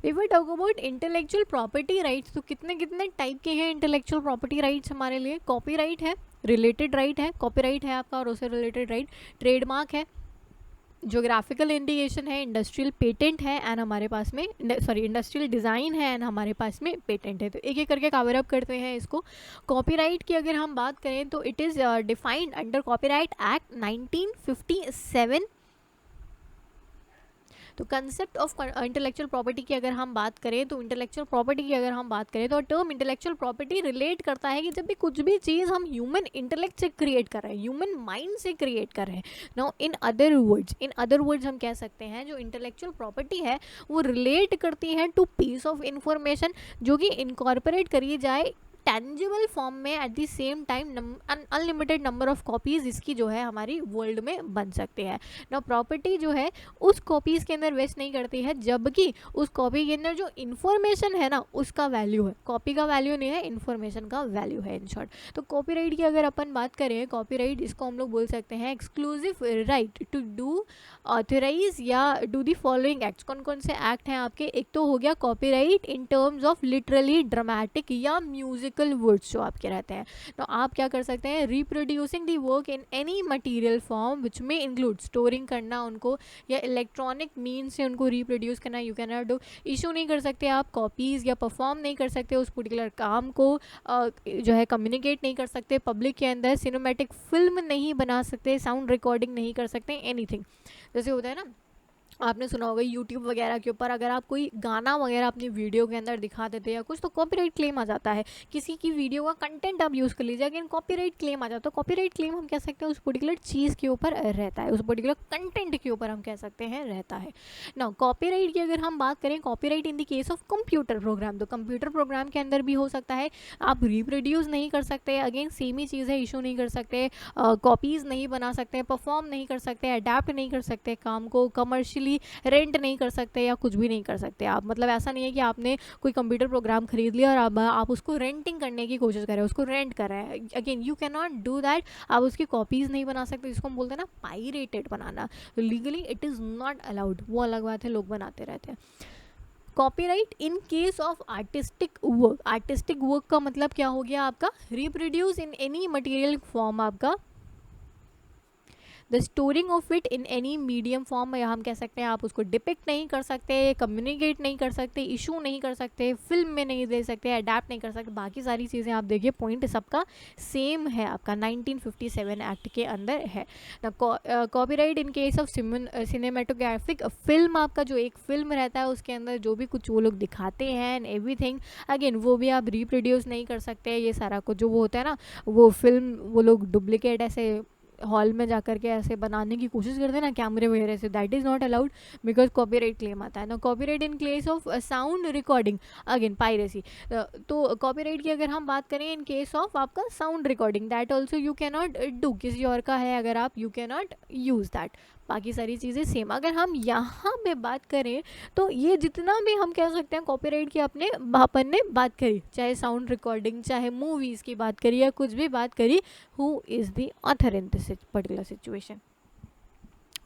If we talk about intellectual property rights, तो कितने कितने टाइप के हैं इंटेलेक्चुअल प्रॉपर्टी राइट्स हमारे लिए। कॉपीराइट है, रिलेटेड राइट है, कॉपीराइट है आपका और उससे रिलेटेड राइट। ट्रेडमार्क है, ज्योग्राफिकल इंडिकेशन है, इंडस्ट्रियल पेटेंट है एंड हमारे पास में इंडस्ट्रियल डिज़ाइन है एंड हमारे पास में पेटेंट है। तो एक एक करके कवर अप करते हैं इसको। कॉपीराइट की अगर हम बात करें तो it is defined under copyright act 1957। तो कंसेप्ट ऑफ इंटेलेक्चुअल प्रॉपर्टी की अगर हम बात करें तो इंटेलेक्चुअल प्रॉपर्टी की अगर हम बात करें तो टर्म इंटेलेक्चुअल प्रॉपर्टी रिलेट करता है कि जब भी कुछ भी चीज़ हम ह्यूमन इंटेलेक्ट से क्रिएट कर रहे हैं, ह्यूमन माइंड से क्रिएट कर रहे हैं। नाउ इन अदर वर्ड्स हम कह सकते हैं जो इंटेलेक्चुअल प्रॉपर्टी है वो रिलेट करती है टू पीस ऑफ इंफॉर्मेशन जो कि इनकॉर्पोरेट करी जाए टेंजिबल फॉर्म में at the same time unlimited number of copies इसकी जो है हमारी वर्ल्ड में बन सकते हैं। ना प्रॉपर्टी जो है उस कॉपीज़ के अंदर वेस्ट नहीं करती है, जबकि उस कॉपी के अंदर जो इन्फॉर्मेशन है ना उसका वैल्यू है, कॉपी का वैल्यू नहीं है, इन्फॉर्मेशन का वैल्यू है इन शॉर्ट। तो कॉपीराइट की अगर अपन बात करें, कॉपीराइट इसको हम लोग बोल सकते हैं exclusive right to do authorise या डू दी फॉलोइंग एक्ट्स। कौन कौन से एक्ट हैं आपके, एक तो हो गया copyright in terms of literally dramatic या म्यूजिकल वर्ड्स जो आपके रहते हैं। तो आप क्या कर सकते हैं, reproducing the work in any material form which में इंक्लूड स्टोरिंग करना उनको या इलेक्ट्रॉनिक मीन्स से उनको रिप्रोड्यूस करना। You can not do, issue नहीं कर सकते आप कॉपीज़ या परफॉर्म नहीं कर सकते उस पर्टिकुलर काम को, जो है कम्युनिकेट नहीं कर सकते पब्लिक के अंदर, सिनेमैटिक फिल्म नहीं बना सकते, साउंड रिकॉर्डिंग नहीं कर सकते, एनीथिंग। जैसे होता है ना, आपने सुना होगा यूट्यूब वगैरह के ऊपर अगर आप कोई गाना वगैरह अपनी वीडियो के अंदर दिखा देते या कुछ तो कॉपीराइट क्लेम आ जाता है। किसी की वीडियो का कंटेंट आप यूज़ कर लीजिए, अगेन कॉपीराइट क्लेम आ जाता है। तो कॉपीराइट क्लेम हम कह सकते हैं उस पर्टिकुलर चीज़ के ऊपर रहता है, उस पर्टिकुलर कंटेंट के ऊपर हम कह सकते हैं रहता है ना। कॉपीराइट की अगर हम बात करें, copyright in the case of computer program, तो कंप्यूटर प्रोग्राम के अंदर भी हो सकता है। आप रिप्रोड्यूस नहीं कर सकते, अगेन सेम ही चीज़ है, इशू नहीं कर सकते, कॉपीज़ नहीं बना सकते, परफॉर्म नहीं कर सकते, अडेप्ट नहीं कर सकते काम को, कमर्शियली इजीली रेंट नहीं कर सकते या कुछ भी नहीं कर सकते आप। मतलब ऐसा नहीं है कि आपने कोई कंप्यूटर प्रोग्राम खरीद लिया और अब आप उसको रेंटिंग करने की कोशिश कर रहे हैं, उसको रेंट कर रहे हैं। Again you can not do that. आप उसकी कॉपीज़ नहीं बना सकते, जिसको हम बोलते हैं ना पायरेटेड बनाना। तो legally it is not allowed. वो अलग बात है, लोग बनाते रहते हैं। Copyright in case of artistic work. Artistic work का मतलब क्या हो गया आपका? Reproduce in any material form आपका, the storing of it in any medium form, या हम कह सकते हैं आप उसको डिपिक्ट नहीं कर सकते, कम्युनिकेट नहीं कर सकते, इशू नहीं कर सकते, फिल्म में नहीं दे सकते, अडेप्ट नहीं कर सकते। बाकी सारी चीज़ें आप देखिए पॉइंट सबका सेम है, आपका 1957 एक्ट के अंदर है ना। Copyright in case of cinematographic film, आपका जो एक फिल्म रहता है उसके अंदर जो भी कुछ वो लोग दिखाते हैं एंड एवरीथिंग, अगेन वो भी आप रिप्रोड्यूस नहीं कर सकते। ये सारा कुछ जो वो होता है ना, वो फिल्म वो लोग डुप्लीकेट ऐसे हॉल में जाकर के ऐसे बनाने की कोशिश करते हैं ना कैमरे वगैरह से, that is not allowed because copyright claim आता है ना। Copyright in case of sound recording, again piracy. तो कॉपीराइट की अगर हम बात करें इन केस ऑफ आपका sound recording, that also you can not do, किसी और का है अगर आप, you can not use that. बाकी सारी चीज़ें सेम। अगर हम यहाँ पे बात करें तो ये जितना भी हम कह सकते हैं कॉपीराइट की अपने अपन ने बात करी, चाहे साउंड रिकॉर्डिंग, चाहे मूवीज़ की बात करी या कुछ भी बात करी, who is the author in this particular situation?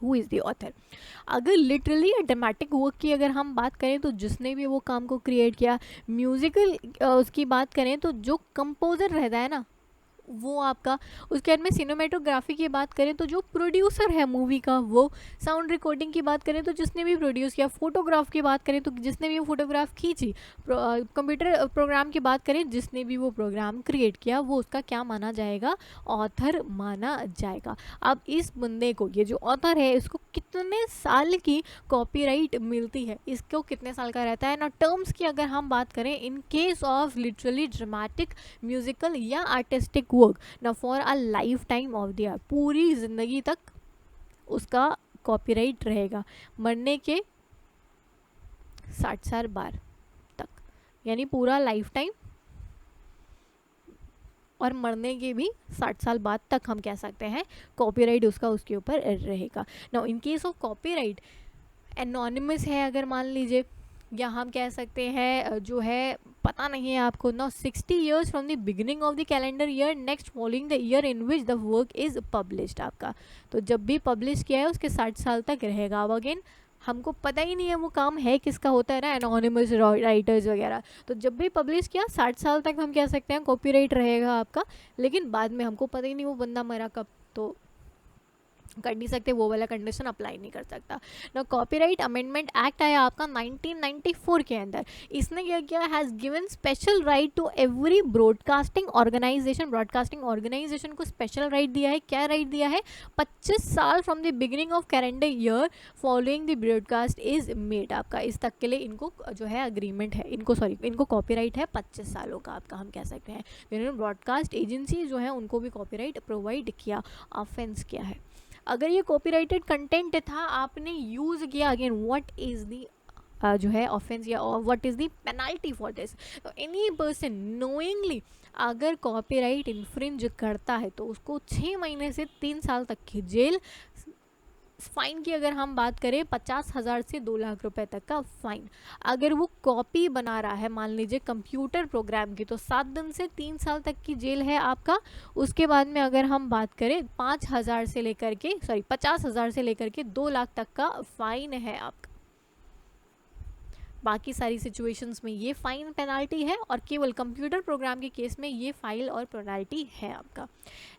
Who is the author? अगर लिटरली ड्रामेटिक वर्क की अगर हम बात करें तो जिसने भी वो काम को क्रिएट किया, म्यूज़िकल उसकी बात करें तो जो कंपोज़र रहता है ना वो आपका, उसके बाद में सिनेमेटोग्राफी की बात करें तो जो प्रोड्यूसर है मूवी का वो, साउंड रिकॉर्डिंग की बात करें तो जिसने भी प्रोड्यूस किया, फोटोग्राफ की बात करें तो जिसने भी वो फोटोग्राफ खींची, कंप्यूटर प्रोग्राम की बात करें जिसने भी वो प्रोग्राम क्रिएट किया, वो उसका क्या माना जाएगा? ऑथर माना जाएगा। अब इस बंदे को, ये जो ऑथर है, इसको कितने साल की कॉपीराइट मिलती है, इसको कितने साल का रहता है ना। टर्म्स की अगर हम बात करें इन case of literally dramatic, musical या आर्टिस्टिक वर्क ना, for a life time of the year, पूरी जिंदगी तक उसका कॉपीराइट रहेगा, मरने के 60 साल बाद तक, यानी पूरा लाइफ टाइम, और मरने के भी 60 साल बाद तक हम कह सकते हैं कॉपीराइट उसका उसके ऊपर रहेगा। Now in case of copyright anonymous है, अगर मान लीजिए, या हम कह सकते हैं जो है पता नहीं है आपको ना, 60 years from the beginning of the calendar year next following the year in which the work is published आपका, तो जब भी पब्लिश किया है उसके 60 साल तक रहेगा। अब अगेन हमको पता ही नहीं है वो काम है किसका, होता है ना एनोनिमस राइटर्स वगैरह, तो जब भी पब्लिश किया 60 साल तक हम कह सकते हैं कॉपीराइट रहेगा आपका, लेकिन बाद में हमको पता ही नहीं वो बंदा मरा कब, तो कर नहीं सकते, वो वाला कंडीशन अप्लाई नहीं कर सकता ना। कॉपीराइट अमेंडमेंट एक्ट आया आपका 1994 के अंदर, इसने क्या किया, has given special right to every broadcasting organisation, broadcasting organisation को स्पेशल राइट दिया है। क्या राइट दिया है? 25 साल from the beginning of calendar year following the broadcast is made, आपका इस तक के लिए इनको जो है अग्रीमेंट है, इनको कॉपीराइट है 25 सालों का आपका, हम कह सकते हैं। जिन्होंने ब्रॉडकास्ट एजेंसी जो है उनको भी कॉपीराइट प्रोवाइड किया। ऑफेंस क्या है? अगर ये कॉपीराइटेड कंटेंट था, आपने यूज़ किया, अगेन व्हाट इज़ दी जो है ऑफेंस या what is the penalty for this? तो एनी पर्सन नोइंगली अगर कॉपीराइट इन्फ्रिंज करता है तो उसको 6 महीने से 3 साल तक की जेल, फाइन की अगर हम बात करें 50,000 से 2 लाख रुपए तक का फाइन। अगर वो कॉपी बना रहा है मान लीजिए कंप्यूटर प्रोग्राम की, तो 7 दिन से 3 साल तक की जेल है आपका। उसके बाद में अगर हम बात करें 50,000 से लेकर के 2 लाख तक का फाइन है आपका। बाकी सारी सिचुएशंस में ये फाइन पेनल्टी है, और केवल कंप्यूटर प्रोग्राम के केस में ये फाइन और पेनल्टी है आपका।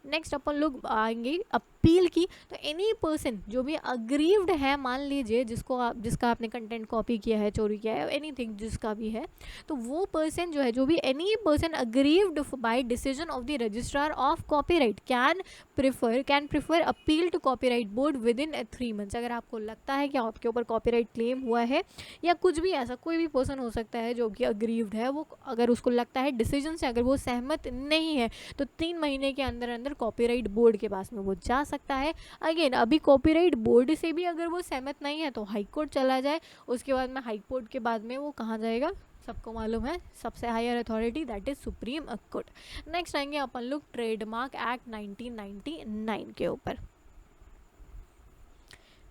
नेक्स्ट अपन लोग आएंगे अपील की। तो एनी पर्सन जो भी अग्रीव्ड है, मान लीजिए जिसका आपने कंटेंट कॉपी किया है, चोरी किया है, एनीथिंग जिसका भी है, तो वो पर्सन जो है, जो भी any person aggrieved by decision of the registrar of copyright can prefer appeal to copyright board within 3 months। अगर आपको लगता है कि आपके ऊपर कॉपीराइट क्लेम हुआ है, या कुछ भी ऐसा, कोई भी पर्सन हो सकता है जो कि अग्रीव्ड है, वो अगर उसको लगता है डिसीजन से अगर वो सहमत नहीं है, तो 3 महीने के अंदर अंदर कॉपीराइट बोर्ड के पास में वो जा सकता है। अगेन अभी कॉपीराइट बोर्ड से भी अगर वो सहमत नहीं है तो हाई कोर्ट चला जाए, उसके बाद में हाई कोर्ट के बाद में वो कहाँ जाएगा, सबको मालूम है, सबसे higher authority, that is supreme court. Next आएंगे अपन लोग ट्रेडमार्क एक्ट 1999 के ऊपर।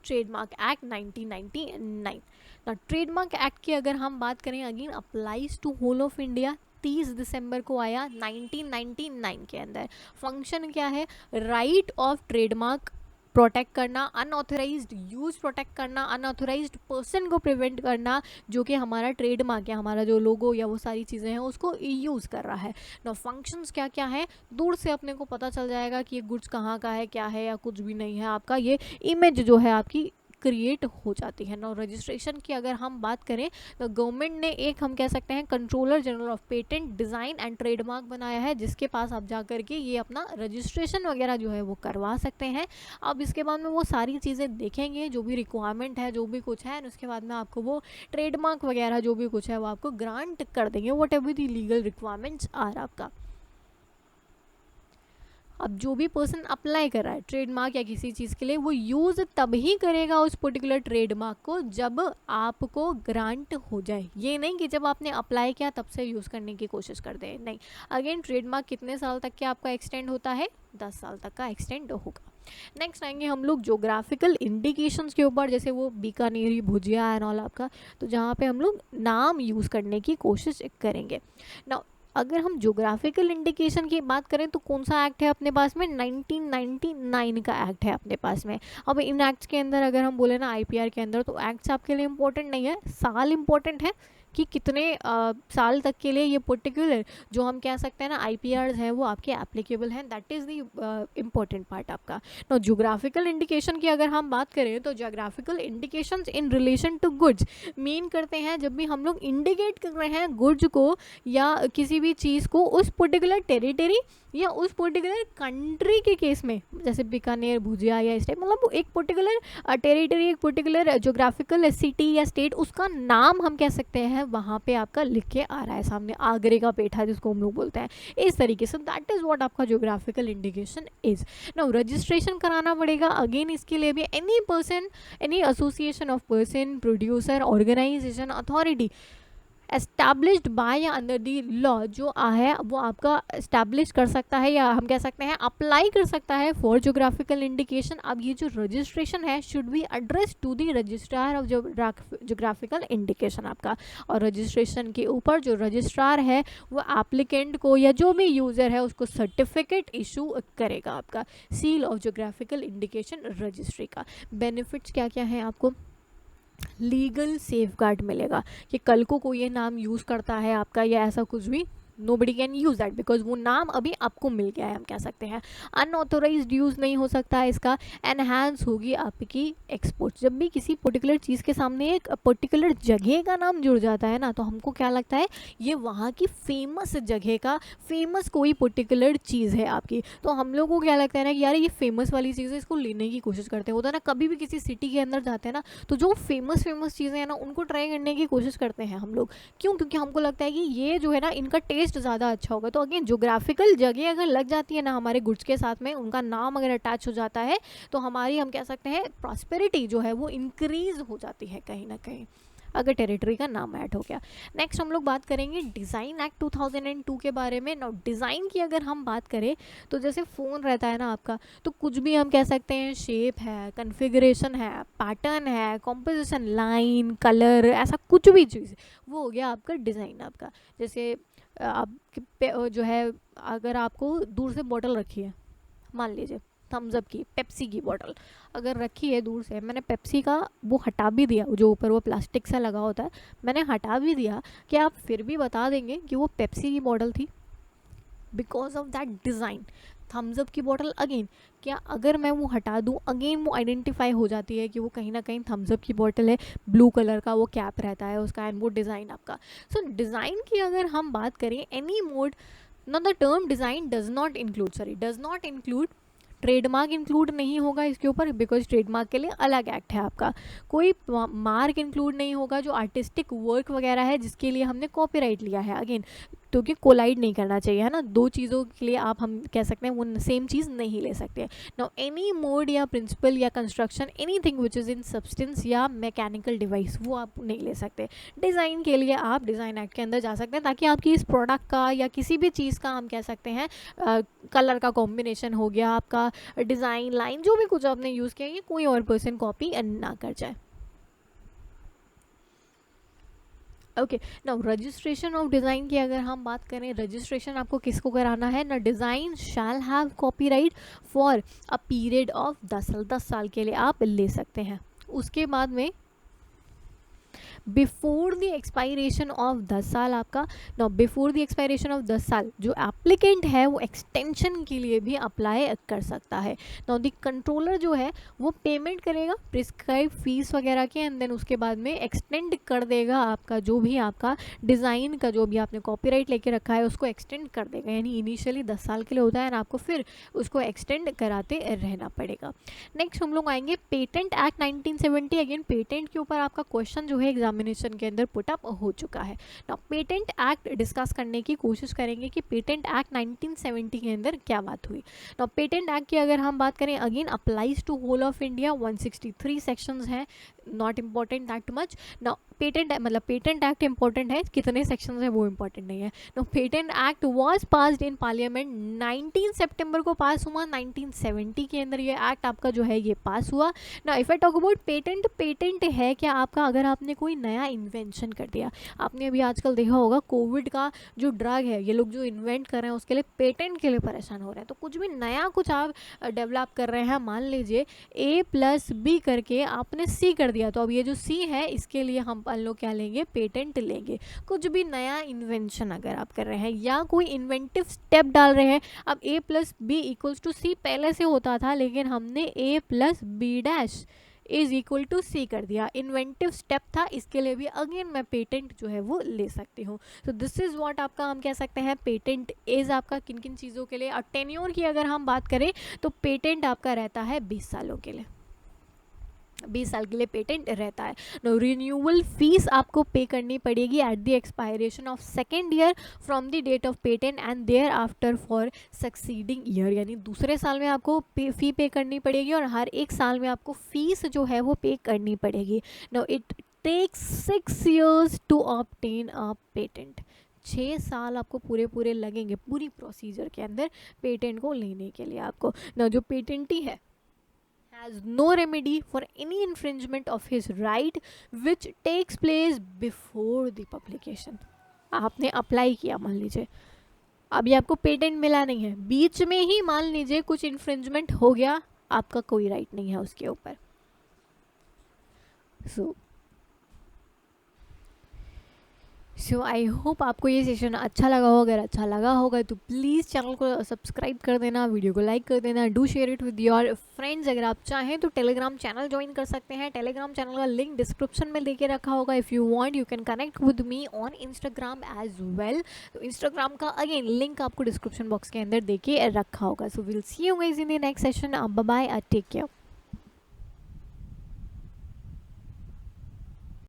Trademark act 1999। ना ट्रेडमार्क एक्ट की अगर हम बात करें again applies to whole of India, 30 दिसंबर को आया 1999 के अंदर। फंक्शन क्या है, राइट ऑफ ट्रेडमार्क प्रोटेक्ट करना, अनऑथराइज्ड यूज प्रोटेक्ट करना, अनऑथराइज्ड पर्सन को प्रिवेंट करना जो कि हमारा ट्रेडमार्क या हमारा जो लोगो या वो सारी चीज़ें हैं उसको यूज़ कर रहा है ना। फंक्शंस क्या क्या है, दूर से अपने को पता चल जाएगा कि ये गुड्स कहाँ का है, क्या है या कुछ भी नहीं है आपका, ये इमेज जो है आपकी क्रिएट हो जाती है ना। रजिस्ट्रेशन की अगर हम बात करें तो गवर्नमेंट ने एक हम कह सकते हैं controller general of patent design and trademark बनाया है, जिसके पास आप जा कर के ये अपना रजिस्ट्रेशन वगैरह जो है वो करवा सकते हैं। अब इसके बाद में वो सारी चीज़ें देखेंगे जो भी रिक्वायरमेंट है, जो भी कुछ है, उसके बाद में आपको वो ट्रेडमार्क वगैरह जो भी कुछ है वो आपको ग्रांट कर देंगे, whatever the legal requirements are आपका। अब जो भी पर्सन अप्लाई कर रहा है ट्रेडमार्क या किसी चीज़ के लिए, वो यूज़ तभी करेगा उस पर्टिकुलर ट्रेडमार्क को जब आपको ग्रांट हो जाए। ये नहीं कि जब आपने अप्लाई किया तब से यूज़ करने की कोशिश कर दे, नहीं। अगेन ट्रेडमार्क कितने साल तक के आपका एक्सटेंड होता है, 10 साल तक का एक्सटेंड होगा। नेक्स्ट आएंगे हम लोग जोग्राफिकल इंडिकेशंस के ऊपर, जैसे वो बीकानेरी भुजिया एंड ऑल आपका, तो जहाँ पे हम लोग नाम यूज़ करने की कोशिश करेंगे ना। अगर हम जोग्राफिकल इंडिकेशन की बात करें तो कौन सा एक्ट है अपने पास में, 1999 का एक्ट है अपने पास में। अब इन एक्ट्स के अंदर अगर हम बोले ना आईपीआर के अंदर, तो एक्ट्स आपके लिए इंपॉर्टेंट नहीं है, साल इंपॉर्टेंट है कि कितने साल तक के लिए ये पर्टिकुलर जो हम कह सकते हैं ना आईपीआर्स हैं वो आपके एप्लीकेबल हैं, that is the important part आपका। नो जोग्राफिकल इंडिकेशन की अगर हम बात करें तो geographical indications in relation to goods mean करते हैं जब भी हम लोग इंडिकेट कर रहे हैं गुड्स को या किसी भी चीज़ को उस पर्टिकुलर टेरिटरी या उस पर्टिकुलर कंट्री के केस में, जैसे बीकानेर भुजिया या इस टाइप, मतलब एक पर्टिकुलर टेरिटरी, एक पर्टिकुलर जोग्राफिकल सिटी या स्टेट, उसका नाम हम कह सकते हैं वहाँ पे आपका लिख के आ रहा है सामने, आगरे का पेठा जिसको हम लोग बोलते हैं, इस तरीके से। दैट इज़ व्हाट आपका geographical indication is. Now registration कराना पड़ेगा अगेन इसके लिए भी, any person, any association of person, producer, organisation, authority established by या अंडर दी लॉ जो है वो आपका एस्टैब्लिश कर सकता है या हम कह सकते हैं अप्लाई कर सकता है फॉर जोग्राफिकल इंडिकेशन। अब ये जो रजिस्ट्रेशन है should be address to the registrar of geographical indication आपका, और रजिस्ट्रेशन के ऊपर जो रजिस्ट्रार है वो एप्लीकेंट को या जो भी यूज़र है उसको सर्टिफिकेट इशू करेगा आपका seal of geographical indication registry का। बेनिफिट्स क्या क्या हैं आपको, लीगल सेफगार्ड मिलेगा कि कल को कोई ये नाम यूज़ करता है आपका या ऐसा कुछ भी, nobody can use that because वो नाम अभी आपको मिल गया है, हम कह सकते हैं। अनऑथोराइज्ड यूज़ नहीं हो सकता है इसका। एनहांस होगी आपकी एक्सपोर्ट, जब भी किसी पर्टिकुलर चीज़ के सामने एक पर्टिकुलर जगह का नाम जुड़ जाता है ना, तो हमको क्या लगता है ये वहाँ की फेमस जगह का, फेमस कोई पर्टिकुलर चीज़ है आपकी, तो हम लोग को क्या लगता है ना कि यार ये फेमस वाली चीज़ है, इसको लेने की कोशिश करते हैं। होता है ना, कभी भी किसी सिटी के अंदर जाते हैं ना तो जो फेमस चीज़ें हैं ना उनको ट्राई करने की कोशिश करते हैं हम लोग, क्यों, क्योंकि हमको लगता है कि ये जो है ना इनका टेस्ट ज़्यादा अच्छा होगा। तो अगेन जोग्राफिकल जगह अगर लग जाती है ना हमारे गुड्स के साथ में, उनका नाम अगर अटैच हो जाता है तो हमारी हम कह सकते हैं प्रॉस्पेरिटी जो है वो इंक्रीज हो जाती है कहीं ना कहीं, अगर टेरिटरी का नाम ऐड हो गया। नेक्स्ट हम लोग बात करेंगे डिज़ाइन एक्ट 2002 के बारे में। ना डिज़ाइन की अगर हम बात करें तो जैसे फ़ोन रहता है ना आपका, तो कुछ भी हम कह सकते हैं, शेप है, कन्फिगरेशन है, पैटर्न है, कॉम्पोजिशन, लाइन, कलर, ऐसा कुछ भी चीज़ वो हो गया आपका डिज़ाइन आपका। जैसे आप जो है अगर आपको दूर से बॉटल रखी है, मान लीजिए थम्सअप की, पेप्सी की बॉटल अगर रखी है दूर से, मैंने पेप्सी का वो हटा भी दिया, जो ऊपर वो प्लास्टिक सा लगा होता है मैंने हटा भी दिया, क्या आप फिर भी बता देंगे कि वो पेप्सी की बॉटल थी? Because of that design. Thums Up की बॉटल अगेन, क्या अगर मैं वो हटा दूँ अगेन वो आइडेंटिफाई हो जाती है कि वो कहीं ना कहीं थम्सअप की बॉटल है, ब्लू कलर का वो कैप रहता है उसका एंड वो डिज़ाइन आपका। सो डिज़ाइन की अगर हम बात करें, एनी मोड, ना the term design does not include trademark include नहीं होगा इसके ऊपर, बिकॉज ट्रेडमार्क के लिए अलग एक्ट है आपका। कोई मार्क इंक्लूड नहीं होगा जो आर्टिस्टिक वर्क वगैरह है जिसके लिए हमने कॉपीराइट लिया है, अगेन सकते हो कि कोलाइड नहीं करना चाहिए, है ना। दो चीज़ों के लिए आप हम कह सकते हैं वो सेम चीज़ नहीं ले सकते। नाउ एनी मोड या प्रिंसिपल या construction anything which is in substance या मैकेनिकल डिवाइस वो आप नहीं ले सकते। डिज़ाइन के लिए आप डिज़ाइन एक्ट के अंदर जा सकते हैं ताकि आपकी इस प्रोडक्ट का या किसी भी चीज़ का हम कह सकते हैं कलर का कॉम्बिनेशन हो गया, आपका डिज़ाइन लाइन जो भी कुछ आपने यूज़ किया ये कोई और पर्सन कॉपी ना कर जाए। Okay, now registration of design की अगर हम बात करें, रजिस्ट्रेशन आपको किसको कराना है ना, design shall have copyright for a period of 10 साल, 10 साल के लिए आप ले सकते हैं। उसके बाद में बिफोर द एक्सपायरेशन ऑफ 10 साल आपका, no before the expiration of 10 साल जो एप्लीकेंट है वो एक्सटेंशन के लिए भी अप्लाई कर सकता है। नो द कंट्रोलर जो है वो पेमेंट करेगा प्रिस्क्राइब फीस वगैरह के, एंड देन उसके बाद में एक्सटेंड कर देगा आपका जो भी आपका डिज़ाइन का जो भी आपने कॉपीराइट लेके रखा है उसको एक्सटेंड कर देगा। यानी इनिशियली 10 साल के लिए होता है और आपको फिर उसको एक्सटेंड कराते रहना पड़ेगा। नेक्स्ट हम लोग आएंगे पेटेंट एक्ट 1970। अगेन पेटेंट के ऊपर आपका क्वेश्चन जो है एग्जामिनेशन के अंदर पुट अप हो चुका है। नाउ पेटेंट एक्ट डिस्कस करने की कोशिश करेंगे कि पेटेंट एक्ट 1970 के अंदर क्या बात हुई। नाउ पेटेंट एक्ट की अगर हम बात करें, again applies to whole of India, 163 sections हैं, not important that much. Now patent मतलब पेटेंट एक्ट इंपॉर्टेंट है, कितने सेक्शंस हैं वो इंपॉर्टेंट नहीं है। No patent act was passed in parliament, 19 सितंबर को पास हुआ 1970 के अंदर ये एक्ट आपका जो है ये पास हुआ। ना if I talk about patent, patent है क्या आपका, अगर आपने कोई नया इन्वेंशन कर दिया, आपने अभी आजकल देखा होगा कोविड का जो ड्रग है ये लोग जो इन्वेंट कर रहे हैं उसके लिए पेटेंट के लिए परेशान हो रहे हैं। तो कुछ भी नया कुछ आप डेवलप कर रहे हैं, मान लीजिए A+B करके आपने C कर दिया, तो अब ये जो C है इसके लिए हम लोग क्या लेंगे, पेटेंट लेंगे। कुछ भी नया इन्वेंशन अगर आप कर रहे हैं या कोई इन्वेंटिव स्टेप डाल रहे हैं, अब A+B=C पहले से होता था लेकिन हमने A+B' is equal to C कर दिया, इन्वेंटिव स्टेप था, इसके लिए भी अगेन मैं पेटेंट जो है वो ले सकती हूँ। तो दिस इज़ व्हाट आपका हम कह सकते हैं पेटेंट इज़ आपका किन किन चीज़ों के लिए। और टेन्योर की अगर हम बात करें तो पेटेंट आपका रहता है 20 सालों के लिए, 20 साल के लिए पेटेंट रहता है। नो रिन्यूअल फीस आपको पे करनी पड़ेगी at the expiration of second year from the date of patent and thereafter for succeeding year, यानी दूसरे साल में आपको फी पे करनी पड़ेगी और हर एक साल में आपको फीस जो है वो पे करनी पड़ेगी। No it takes 6 years to obtain a patent, 6 साल आपको पूरे लगेंगे पूरी प्रोसीजर के अंदर पेटेंट को लेने के लिए आपको। ना जो पेटेंटी है has no remedy for any infringement of his right which takes place before the publication। आपने अप्लाई किया, मान लीजिए अभी आपको पेटेंट मिला नहीं है, बीच में ही मान लीजिए कुछ इन्फ्रिंजमेंट हो गया, आपका कोई राइट नहीं है उसके ऊपर। सो आई होप आपको ये सेशन अच्छा लगा हो। अगर अच्छा लगा होगा तो प्लीज़ चैनल को सब्सक्राइब कर देना, वीडियो को लाइक कर देना, do share it with your friends. अगर आप चाहें तो टेलीग्राम चैनल ज्वाइन कर सकते हैं, टेलीग्राम चैनल का लिंक डिस्क्रिप्शन में देके रखा होगा। If you want you can connect with me on Instagram as well. तो इंस्टाग्राम का अगेन लिंक आपको डिस्क्रिप्शन बॉक्स के अंदर देके रखा होगा। So will see you guys in the next session. Bye bye, take care.